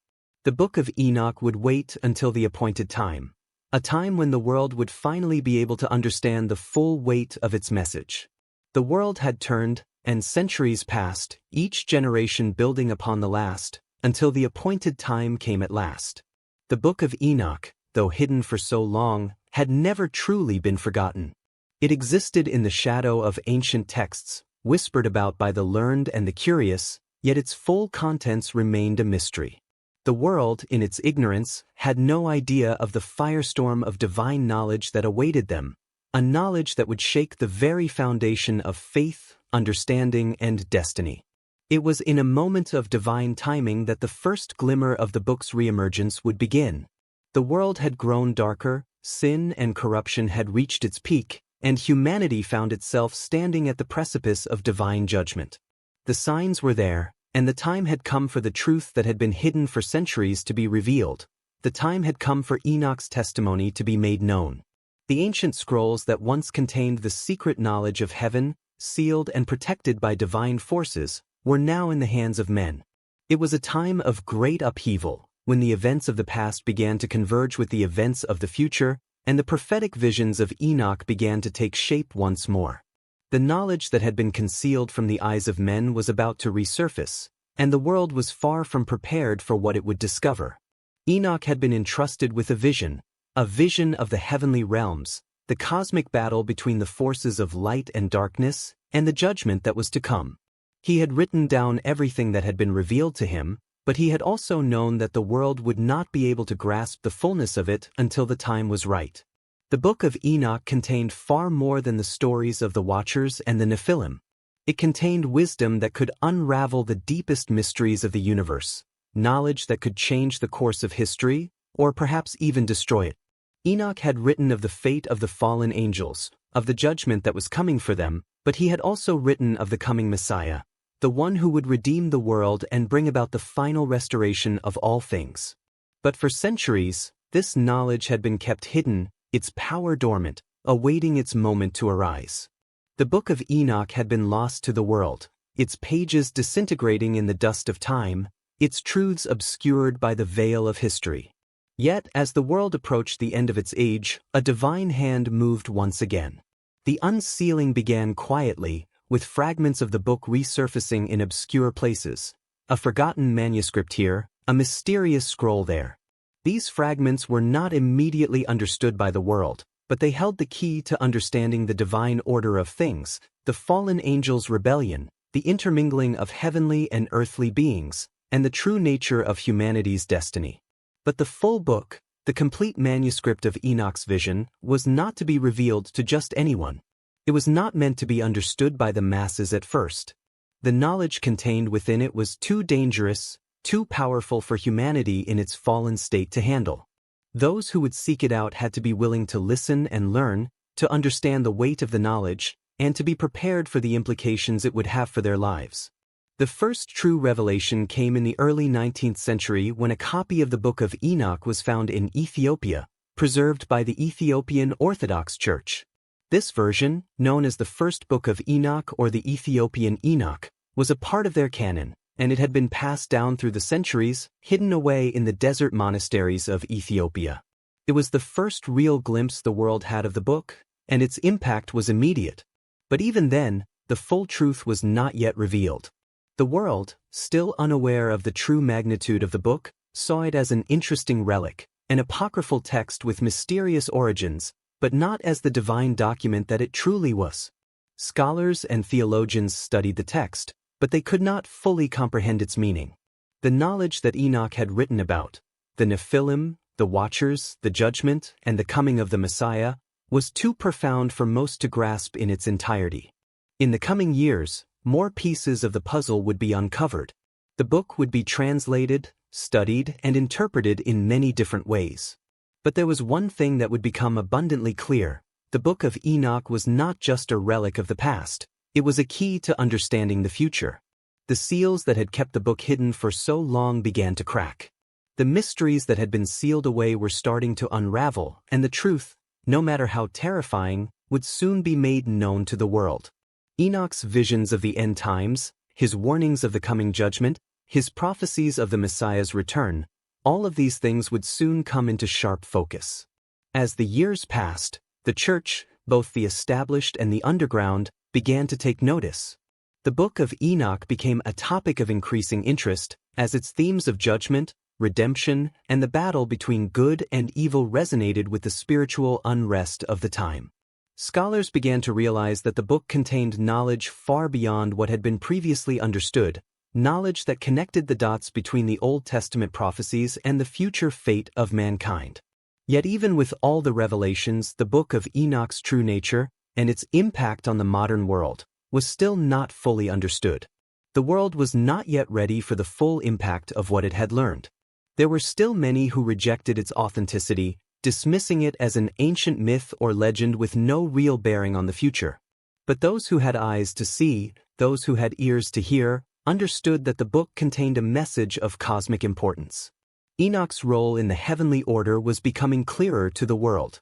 The book of Enoch would wait until the appointed time, a time when the world would finally be able to understand the full weight of its message. The world had turned, and centuries passed, each generation building upon the last, until the appointed time came at last. The book of Enoch, though hidden for so long, had never truly been forgotten. It existed in the shadow of ancient texts, whispered about by the learned and the curious, yet its full contents remained a mystery. The world, in its ignorance, had no idea of the firestorm of divine knowledge that awaited them, a knowledge that would shake the very foundation of faith, understanding, and destiny. It was in a moment of divine timing that the first glimmer of the book's reemergence would begin. The world had grown darker, sin and corruption had reached its peak, and humanity found itself standing at the precipice of divine judgment. The signs were there, and the time had come for the truth that had been hidden for centuries to be revealed. The time had come for Enoch's testimony to be made known. The ancient scrolls that once contained the secret knowledge of heaven, sealed and protected by divine forces, were now in the hands of men. It was a time of great upheaval, when the events of the past began to converge with the events of the future, and the prophetic visions of Enoch began to take shape once more. The knowledge that had been concealed from the eyes of men was about to resurface, and the world was far from prepared for what it would discover. Enoch had been entrusted with a vision of the heavenly realms, the cosmic battle between the forces of light and darkness, and the judgment that was to come. He had written down everything that had been revealed to him, but he had also known that the world would not be able to grasp the fullness of it until the time was right. The book of Enoch contained far more than the stories of the Watchers and the Nephilim. It contained wisdom that could unravel the deepest mysteries of the universe, knowledge that could change the course of history, or perhaps even destroy it. Enoch had written of the fate of the fallen angels, of the judgment that was coming for them, but he had also written of the coming Messiah, the one who would redeem the world and bring about the final restoration of all things. But for centuries, this knowledge had been kept hidden, its power dormant, awaiting its moment to arise. The book of Enoch had been lost to the world, its pages disintegrating in the dust of time, its truths obscured by the veil of history. Yet, as the world approached the end of its age, a divine hand moved once again. The unsealing began quietly, with fragments of the book resurfacing in obscure places. A forgotten manuscript here, a mysterious scroll there. These fragments were not immediately understood by the world, but they held the key to understanding the divine order of things, the fallen angels' rebellion, the intermingling of heavenly and earthly beings, and the true nature of humanity's destiny. But the full book, the complete manuscript of Enoch's vision, was not to be revealed to just anyone. It was not meant to be understood by the masses at first. The knowledge contained within it was too dangerous, too powerful for humanity in its fallen state to handle. Those who would seek it out had to be willing to listen and learn, to understand the weight of the knowledge, and to be prepared for the implications it would have for their lives. The first true revelation came in the early 19th century when a copy of the Book of Enoch was found in Ethiopia, preserved by the Ethiopian Orthodox Church. This version, known as the First Book of Enoch or the Ethiopian Enoch, was a part of their canon, and it had been passed down through the centuries, hidden away in the desert monasteries of Ethiopia. It was the first real glimpse the world had of the book, and its impact was immediate. But even then, the full truth was not yet revealed. The world, still unaware of the true magnitude of the book, saw it as an interesting relic, an apocryphal text with mysterious origins, but not as the divine document that it truly was. Scholars and theologians studied the text, but they could not fully comprehend its meaning. The knowledge that Enoch had written about, the nephilim, the watchers, the judgment, and the coming of the Messiah, was too profound for most to grasp in its entirety. In the coming years, more pieces of the puzzle would be uncovered. The book would be translated, studied, and interpreted in many different ways. But there was one thing that would become abundantly clear. The Book of Enoch was not just a relic of the past, it was a key to understanding the future. The seals that had kept the book hidden for so long began to crack. The mysteries that had been sealed away were starting to unravel, and the truth, no matter how terrifying, would soon be made known to the world. Enoch's visions of the end times, his warnings of the coming judgment, his prophecies of the Messiah's return, all of these things would soon come into sharp focus. As the years passed, the church, both the established and the underground, began to take notice. The Book of Enoch became a topic of increasing interest, as its themes of judgment, redemption, and the battle between good and evil resonated with the spiritual unrest of the time. Scholars began to realize that the book contained knowledge far beyond what had been previously understood, knowledge that connected the dots between the Old Testament prophecies and the future fate of mankind. Yet even with all the revelations, the Book of Enoch's true nature, and its impact on the modern world, was still not fully understood. The world was not yet ready for the full impact of what it had learned. There were still many who rejected its authenticity, dismissing it as an ancient myth or legend with no real bearing on the future. But those who had eyes to see, those who had ears to hear, understood that the book contained a message of cosmic importance. Enoch's role in the heavenly order was becoming clearer to the world.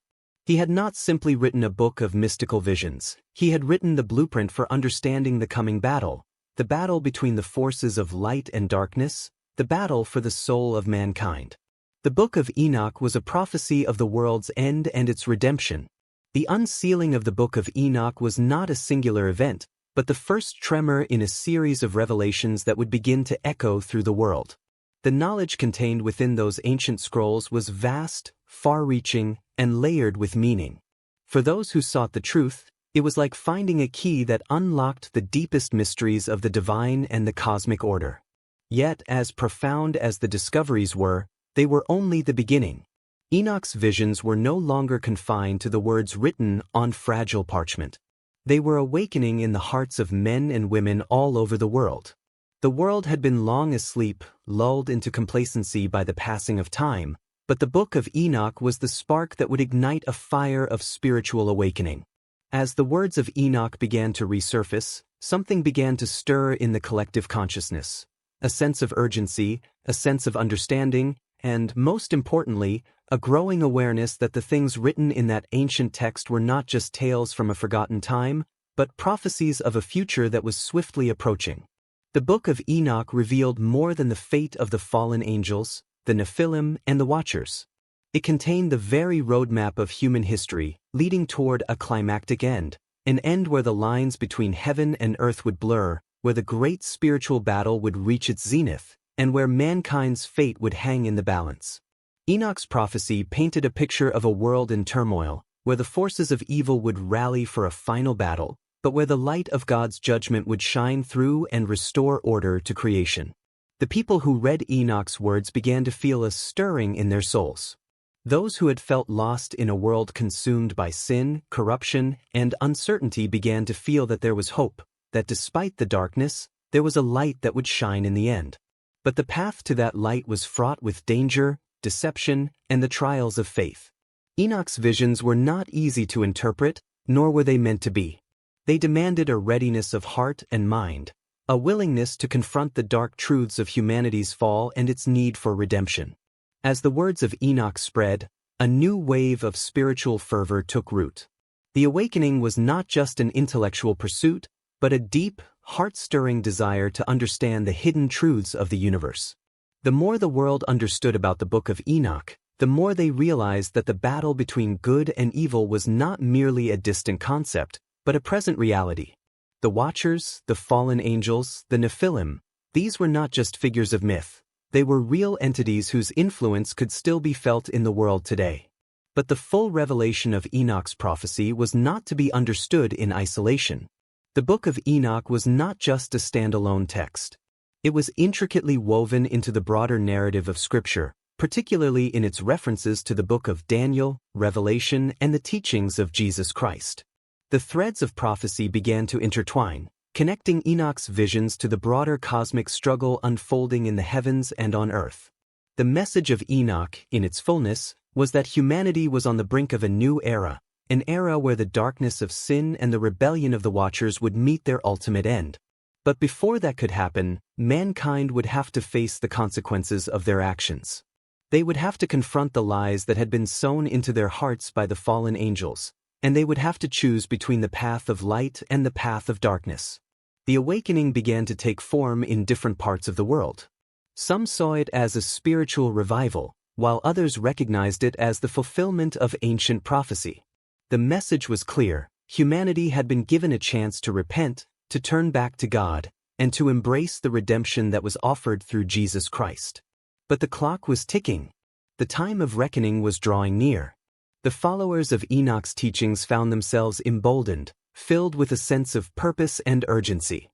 He had not simply written a book of mystical visions, he had written the blueprint for understanding the coming battle, the battle between the forces of light and darkness, the battle for the soul of mankind. The Book of Enoch was a prophecy of the world's end and its redemption. The unsealing of the Book of Enoch was not a singular event, but the first tremor in a series of revelations that would begin to echo through the world. The knowledge contained within those ancient scrolls was vast, far-reaching, and layered with meaning. For those who sought the truth, it was like finding a key that unlocked the deepest mysteries of the divine and the cosmic order. Yet, as profound as the discoveries were, they were only the beginning. Enoch's visions were no longer confined to the words written on fragile parchment. They were awakening in the hearts of men and women all over the world. The world had been long asleep, lulled into complacency by the passing of time, but the Book of Enoch was the spark that would ignite a fire of spiritual awakening. As the words of Enoch began to resurface, something began to stir in the collective consciousness. A sense of urgency, a sense of understanding, and, most importantly, a growing awareness that the things written in that ancient text were not just tales from a forgotten time, but prophecies of a future that was swiftly approaching. The Book of Enoch revealed more than the fate of the fallen angels, the Nephilim, and the Watchers. It contained the very roadmap of human history, leading toward a climactic end, an end where the lines between heaven and earth would blur, where the great spiritual battle would reach its zenith, and where mankind's fate would hang in the balance. Enoch's prophecy painted a picture of a world in turmoil, where the forces of evil would rally for a final battle, but where the light of God's judgment would shine through and restore order to creation. The people who read Enoch's words began to feel a stirring in their souls. Those who had felt lost in a world consumed by sin, corruption, and uncertainty began to feel that there was hope, that despite the darkness, there was a light that would shine in the end. But the path to that light was fraught with danger, deception, and the trials of faith. Enoch's visions were not easy to interpret, nor were they meant to be. They demanded a readiness of heart and mind, a willingness to confront the dark truths of humanity's fall and its need for redemption. As the words of Enoch spread, a new wave of spiritual fervor took root. The awakening was not just an intellectual pursuit, but a deep, heart-stirring desire to understand the hidden truths of the universe. The more the world understood about the Book of Enoch, the more they realized that the battle between good and evil was not merely a distant concept, but a present reality. The Watchers, the fallen angels, the Nephilim, these were not just figures of myth. They were real entities whose influence could still be felt in the world today. But the full revelation of Enoch's prophecy was not to be understood in isolation. The Book of Enoch was not just a standalone text. It was intricately woven into the broader narrative of Scripture, particularly in its references to the book of Daniel, Revelation, and the teachings of Jesus Christ. The threads of prophecy began to intertwine, connecting Enoch's visions to the broader cosmic struggle unfolding in the heavens and on earth. The message of Enoch, in its fullness, was that humanity was on the brink of a new era, an era where the darkness of sin and the rebellion of the Watchers would meet their ultimate end. But before that could happen, mankind would have to face the consequences of their actions. They would have to confront the lies that had been sown into their hearts by the fallen angels, and they would have to choose between the path of light and the path of darkness. The awakening began to take form in different parts of the world. Some saw it as a spiritual revival, while others recognized it as the fulfillment of ancient prophecy. The message was clear: humanity had been given a chance to repent, to turn back to God, and to embrace the redemption that was offered through Jesus Christ. But the clock was ticking. The time of reckoning was drawing near. The followers of Enoch's teachings found themselves emboldened, filled with a sense of purpose and urgency.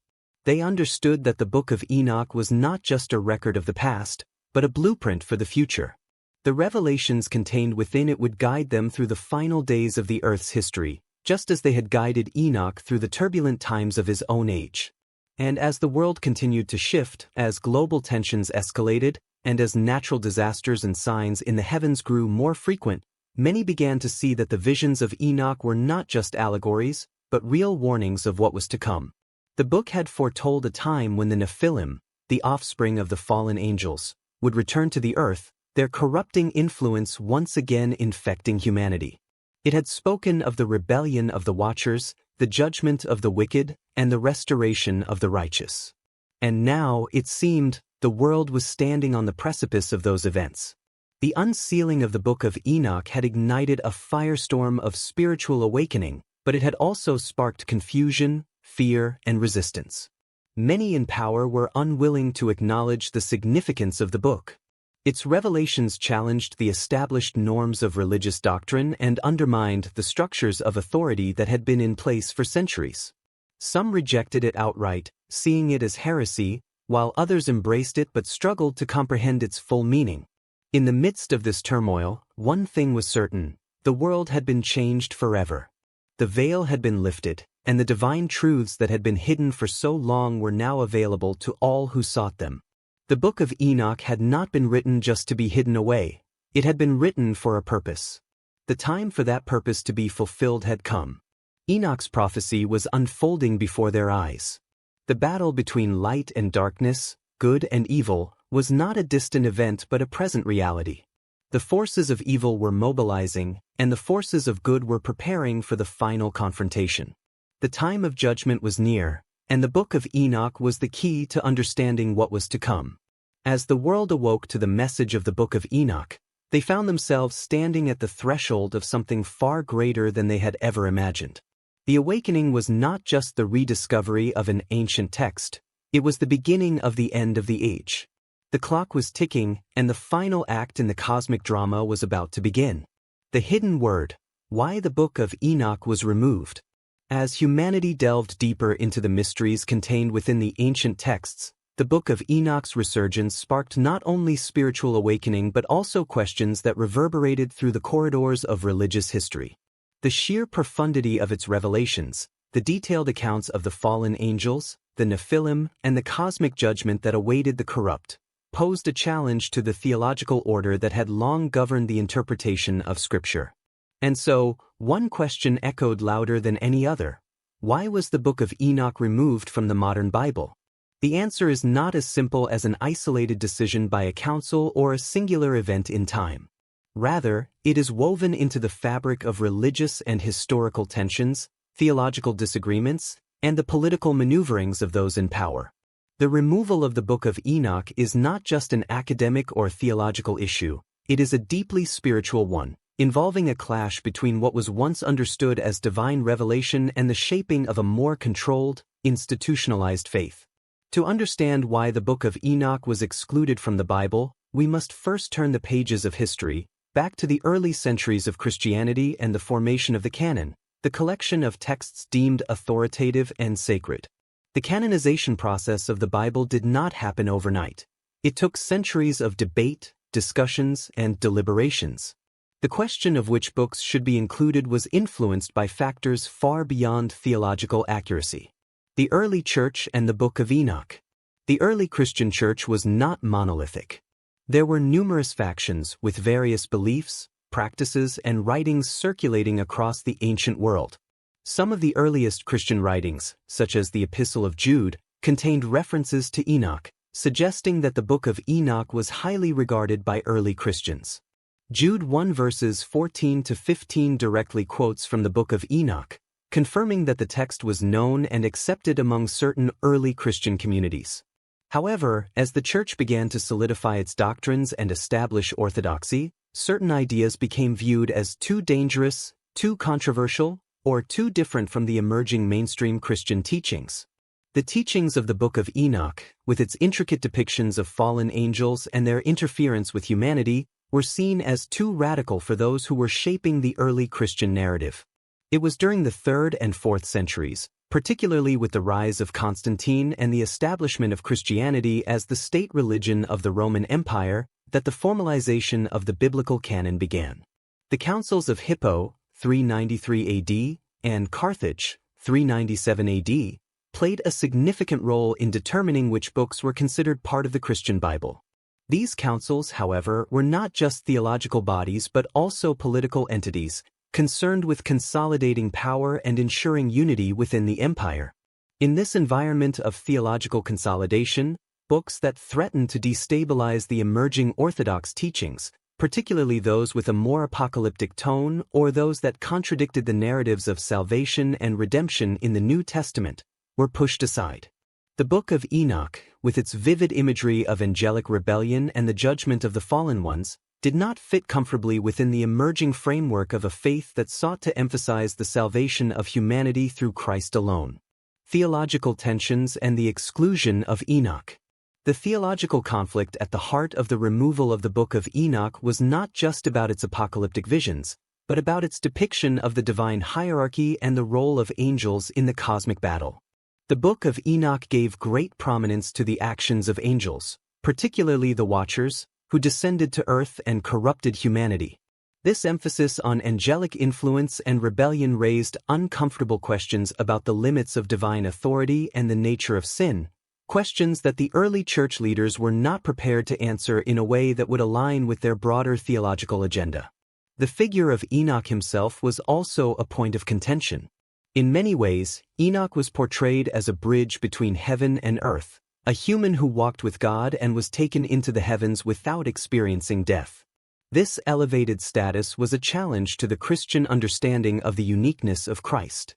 They understood that the Book of Enoch was not just a record of the past, but a blueprint for the future. The revelations contained within it would guide them through the final days of the Earth's history, just as they had guided Enoch through the turbulent times of his own age. And as the world continued to shift, as global tensions escalated, and as natural disasters and signs in the heavens grew more frequent, many began to see that the visions of Enoch were not just allegories, but real warnings of what was to come. The book had foretold a time when the Nephilim, the offspring of the fallen angels, would return to the earth, their corrupting influence once again infecting humanity. It had spoken of the rebellion of the Watchers, the judgment of the wicked, and the restoration of the righteous. And now, it seemed, the world was standing on the precipice of those events. The unsealing of the Book of Enoch had ignited a firestorm of spiritual awakening, but it had also sparked confusion, fear, and resistance. Many in power were unwilling to acknowledge the significance of the book. Its revelations challenged the established norms of religious doctrine and undermined the structures of authority that had been in place for centuries. Some rejected it outright, seeing it as heresy, while others embraced it but struggled to comprehend its full meaning. In the midst of this turmoil, one thing was certain: the world had been changed forever. The veil had been lifted, and the divine truths that had been hidden for so long were now available to all who sought them. The Book of Enoch had not been written just to be hidden away. It had been written for a purpose. The time for that purpose to be fulfilled had come. Enoch's prophecy was unfolding before their eyes. The battle between light and darkness, good and evil, was not a distant event but a present reality. The forces of evil were mobilizing, and the forces of good were preparing for the final confrontation. The time of judgment was near, and the Book of Enoch was the key to understanding what was to come. As the world awoke to the message of the Book of Enoch, they found themselves standing at the threshold of something far greater than they had ever imagined. The awakening was not just the rediscovery of an ancient text, it was the beginning of the end of the age. The clock was ticking, and the final act in the cosmic drama was about to begin. The hidden word, why the Book of Enoch was removed. As humanity delved deeper into the mysteries contained within the ancient texts, the Book of Enoch's resurgence sparked not only spiritual awakening but also questions that reverberated through the corridors of religious history. The sheer profundity of its revelations, the detailed accounts of the fallen angels, the Nephilim, and the cosmic judgment that awaited the corrupt, posed a challenge to the theological order that had long governed the interpretation of Scripture. And so, one question echoed louder than any other: why was the Book of Enoch removed from the modern Bible? The answer is not as simple as an isolated decision by a council or a singular event in time. Rather, it is woven into the fabric of religious and historical tensions, theological disagreements, and the political maneuverings of those in power. The removal of the Book of Enoch is not just an academic or theological issue, it is a deeply spiritual one, involving a clash between what was once understood as divine revelation and the shaping of a more controlled, institutionalized faith. To understand why the Book of Enoch was excluded from the Bible, we must first turn the pages of history, back to the early centuries of Christianity and the formation of the canon, the collection of texts deemed authoritative and sacred. The canonization process of the Bible did not happen overnight. It took centuries of debate, discussions, and deliberations. The question of which books should be included was influenced by factors far beyond theological accuracy. The early church and the Book of Enoch. The early Christian church was not monolithic. There were numerous factions with various beliefs, practices, and writings circulating across the ancient world. Some of the earliest Christian writings, such as the Epistle of Jude, contained references to Enoch, suggesting that the Book of Enoch was highly regarded by early Christians. Jude 1 verses 14 to 15 directly quotes from the Book of Enoch, confirming that the text was known and accepted among certain early Christian communities. However, as the church began to solidify its doctrines and establish orthodoxy, certain ideas became viewed as too dangerous, too controversial, or too different from the emerging mainstream Christian teachings. The teachings of the Book of Enoch, with its intricate depictions of fallen angels and their interference with humanity, were seen as too radical for those who were shaping the early Christian narrative. It was during the 3rd and 4th centuries, particularly with the rise of Constantine and the establishment of Christianity as the state religion of the Roman Empire, that the formalization of the biblical canon began. The councils of Hippo, 393 AD, and Carthage, 397 AD, played a significant role in determining which books were considered part of the Christian Bible. These councils, however, were not just theological bodies but also political entities, concerned with consolidating power and ensuring unity within the empire. In this environment of theological consolidation, books that threatened to destabilize the emerging orthodox teachings, particularly those with a more apocalyptic tone or those that contradicted the narratives of salvation and redemption in the New Testament, were pushed aside. The Book of Enoch, with its vivid imagery of angelic rebellion and the judgment of the fallen ones, did not fit comfortably within the emerging framework of a faith that sought to emphasize the salvation of humanity through Christ alone. Theological tensions and the exclusion of Enoch. The theological conflict at the heart of the removal of the Book of Enoch was not just about its apocalyptic visions, but about its depiction of the divine hierarchy and the role of angels in the cosmic battle. The Book of Enoch gave great prominence to the actions of angels, particularly the Watchers, who descended to earth and corrupted humanity. This emphasis on angelic influence and rebellion raised uncomfortable questions about the limits of divine authority and the nature of sin, questions that the early church leaders were not prepared to answer in a way that would align with their broader theological agenda. The figure of Enoch himself was also a point of contention. In many ways, Enoch was portrayed as a bridge between heaven and earth, a human who walked with God and was taken into the heavens without experiencing death. This elevated status was a challenge to the Christian understanding of the uniqueness of Christ.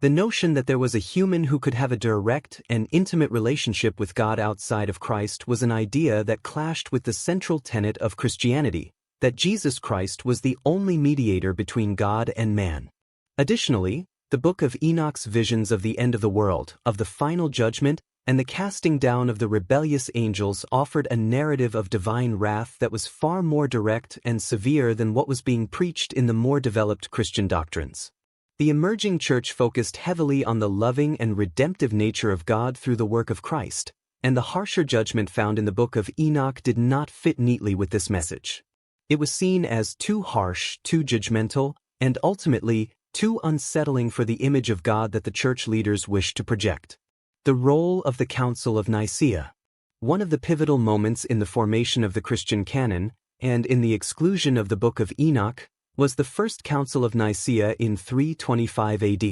The notion that there was a human who could have a direct and intimate relationship with God outside of Christ was an idea that clashed with the central tenet of Christianity, that Jesus Christ was the only mediator between God and man. Additionally, the Book of Enoch's visions of the end of the world, of the final judgment, and the casting down of the rebellious angels offered a narrative of divine wrath that was far more direct and severe than what was being preached in the more developed Christian doctrines. The emerging church focused heavily on the loving and redemptive nature of God through the work of Christ, and the harsher judgment found in the Book of Enoch did not fit neatly with this message. It was seen as too harsh, too judgmental, and ultimately, too unsettling for the image of God that the church leaders wished to project. The role of the Council of Nicaea. One of the pivotal moments in the formation of the Christian canon, and in the exclusion of the Book of Enoch, was the First Council of Nicaea in 325 AD.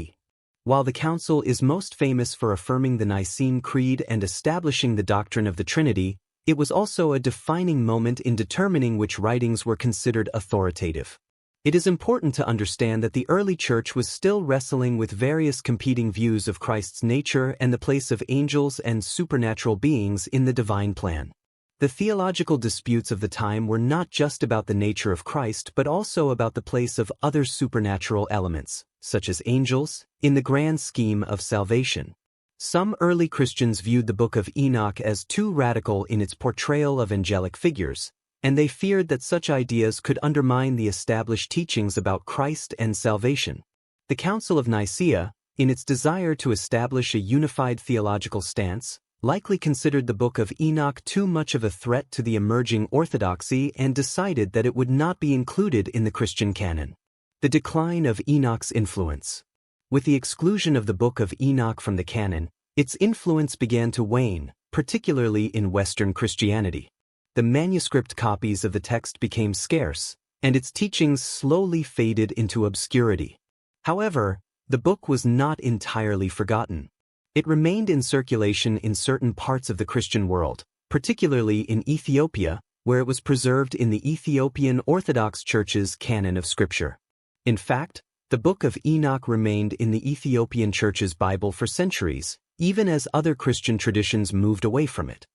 While the council is most famous for affirming the Nicene Creed and establishing the doctrine of the Trinity, it was also a defining moment in determining which writings were considered authoritative. It is important to understand that the early church was still wrestling with various competing views of Christ's nature and the place of angels and supernatural beings in the divine plan. The theological disputes of the time were not just about the nature of Christ but also about the place of other supernatural elements, such as angels, in the grand scheme of salvation. Some early Christians viewed the Book of Enoch as too radical in its portrayal of angelic figures, and they feared that such ideas could undermine the established teachings about Christ and salvation. The Council of Nicaea, in its desire to establish a unified theological stance, likely considered the Book of Enoch too much of a threat to the emerging orthodoxy and decided that it would not be included in the Christian canon. The decline of Enoch's influence. With the exclusion of the Book of Enoch from the canon, its influence began to wane, particularly in Western Christianity. The manuscript copies of the text became scarce, and its teachings slowly faded into obscurity. However, the book was not entirely forgotten. It remained in circulation in certain parts of the Christian world, particularly in Ethiopia, where it was preserved in the Ethiopian Orthodox Church's canon of Scripture. In fact, the Book of Enoch remained in the Ethiopian Church's Bible for centuries, even as other Christian traditions moved away from it.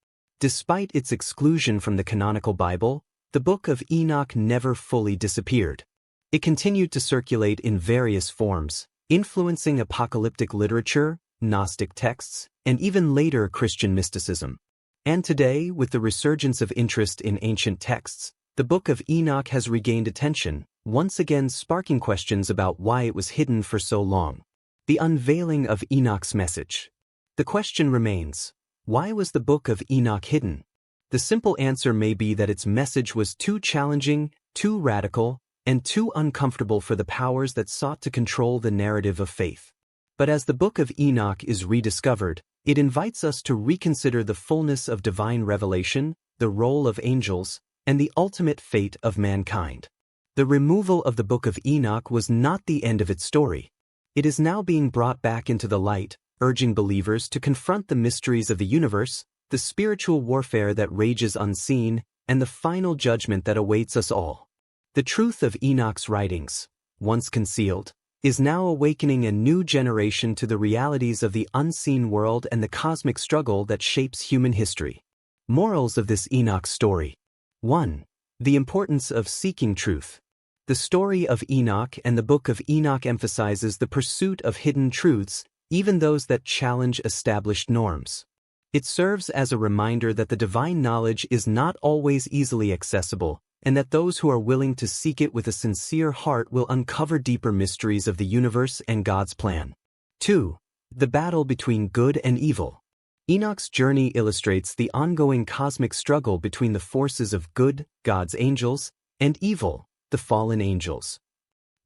Despite its exclusion from the canonical Bible, the Book of Enoch never fully disappeared. It continued to circulate in various forms, influencing apocalyptic literature, Gnostic texts, and even later Christian mysticism. And today, with the resurgence of interest in ancient texts, the Book of Enoch has regained attention, once again sparking questions about why it was hidden for so long. The unveiling of Enoch's message. The question remains, why was the Book of Enoch hidden? The simple answer may be that its message was too challenging, too radical, and too uncomfortable for the powers that sought to control the narrative of faith. But as the Book of Enoch is rediscovered, it invites us to reconsider the fullness of divine revelation, the role of angels, and the ultimate fate of mankind. The removal of the Book of Enoch was not the end of its story. It is now being brought back into the light, urging believers to confront the mysteries of the universe, the spiritual warfare that rages unseen, and the final judgment that awaits us all. The truth of Enoch's writings, once concealed, is now awakening a new generation to the realities of the unseen world and the cosmic struggle that shapes human history. Morals of this Enoch story. 1. The importance of seeking truth. The story of Enoch and the Book of Enoch emphasizes the pursuit of hidden truths, even those that challenge established norms. It serves as a reminder that the divine knowledge is not always easily accessible, and that those who are willing to seek it with a sincere heart will uncover deeper mysteries of the universe and God's plan. 2. The battle between good and evil. Enoch's journey illustrates the ongoing cosmic struggle between the forces of good, God's angels, and evil, the fallen angels.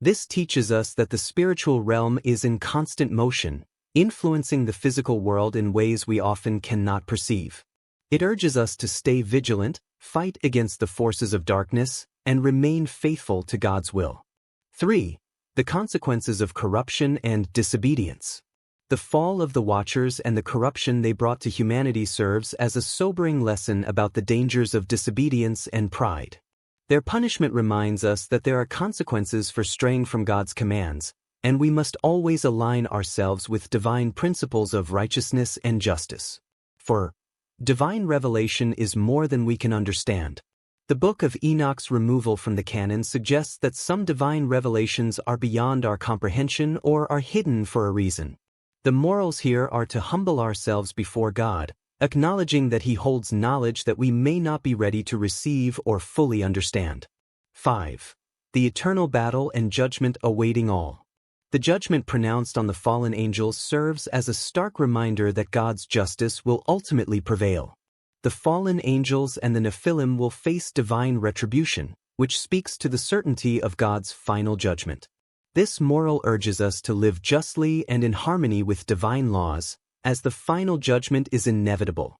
This teaches us that the spiritual realm is in constant motion, influencing the physical world in ways we often cannot perceive. It urges us to stay vigilant, fight against the forces of darkness, and remain faithful to God's will. 3. The consequences of corruption and disobedience. The fall of the Watchers and the corruption they brought to humanity serves as a sobering lesson about the dangers of disobedience and pride. Their punishment reminds us that there are consequences for straying from God's commands, and we must always align ourselves with divine principles of righteousness and justice. 4. Divine revelation is more than we can understand. The Book of Enoch's removal from the canon suggests that some divine revelations are beyond our comprehension or are hidden for a reason. The morals here are to humble ourselves before God, acknowledging that He holds knowledge that we may not be ready to receive or fully understand. 5. The eternal battle and judgment awaiting all. The judgment pronounced on the fallen angels serves as a stark reminder that God's justice will ultimately prevail. The fallen angels and the nephilim will face divine retribution, which speaks to the certainty of God's final judgment. This moral urges us to live justly and in harmony with divine laws, as the final judgment is inevitable.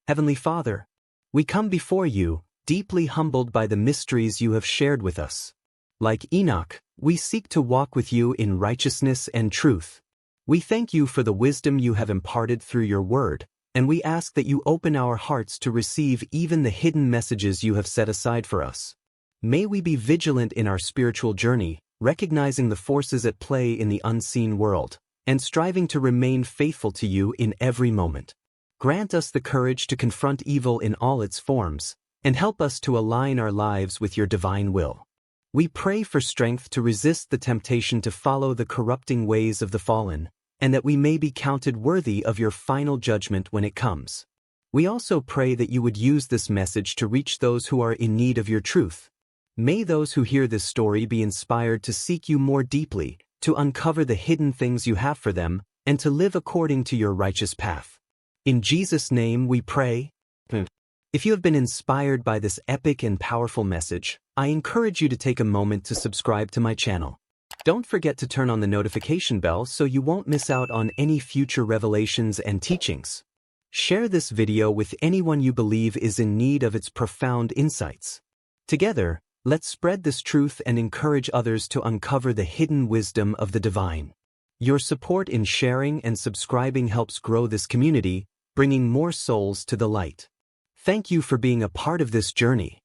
Heavenly Father, we come before you, deeply humbled by the mysteries you have shared with us. Like Enoch, we seek to walk with you in righteousness and truth. We thank you for the wisdom you have imparted through your word, and we ask that you open our hearts to receive even the hidden messages you have set aside for us. May we be vigilant in our spiritual journey, recognizing the forces at play in the unseen world, and striving to remain faithful to you in every moment. Grant us the courage to confront evil in all its forms, and help us to align our lives with your divine will. We pray for strength to resist the temptation to follow the corrupting ways of the fallen, and that we may be counted worthy of your final judgment when it comes. We also pray that you would use this message to reach those who are in need of your truth. May those who hear this story be inspired to seek you more deeply, to uncover the hidden things you have for them, and to live according to your righteous path. In Jesus' name we pray. If you have been inspired by this epic and powerful message, I encourage you to take a moment to subscribe to my channel. Don't forget to turn on the notification bell so you won't miss out on any future revelations and teachings. Share this video with anyone you believe is in need of its profound insights. Together, let's spread this truth and encourage others to uncover the hidden wisdom of the divine. Your support in sharing and subscribing helps grow this community, bringing more souls to the light. Thank you for being a part of this journey.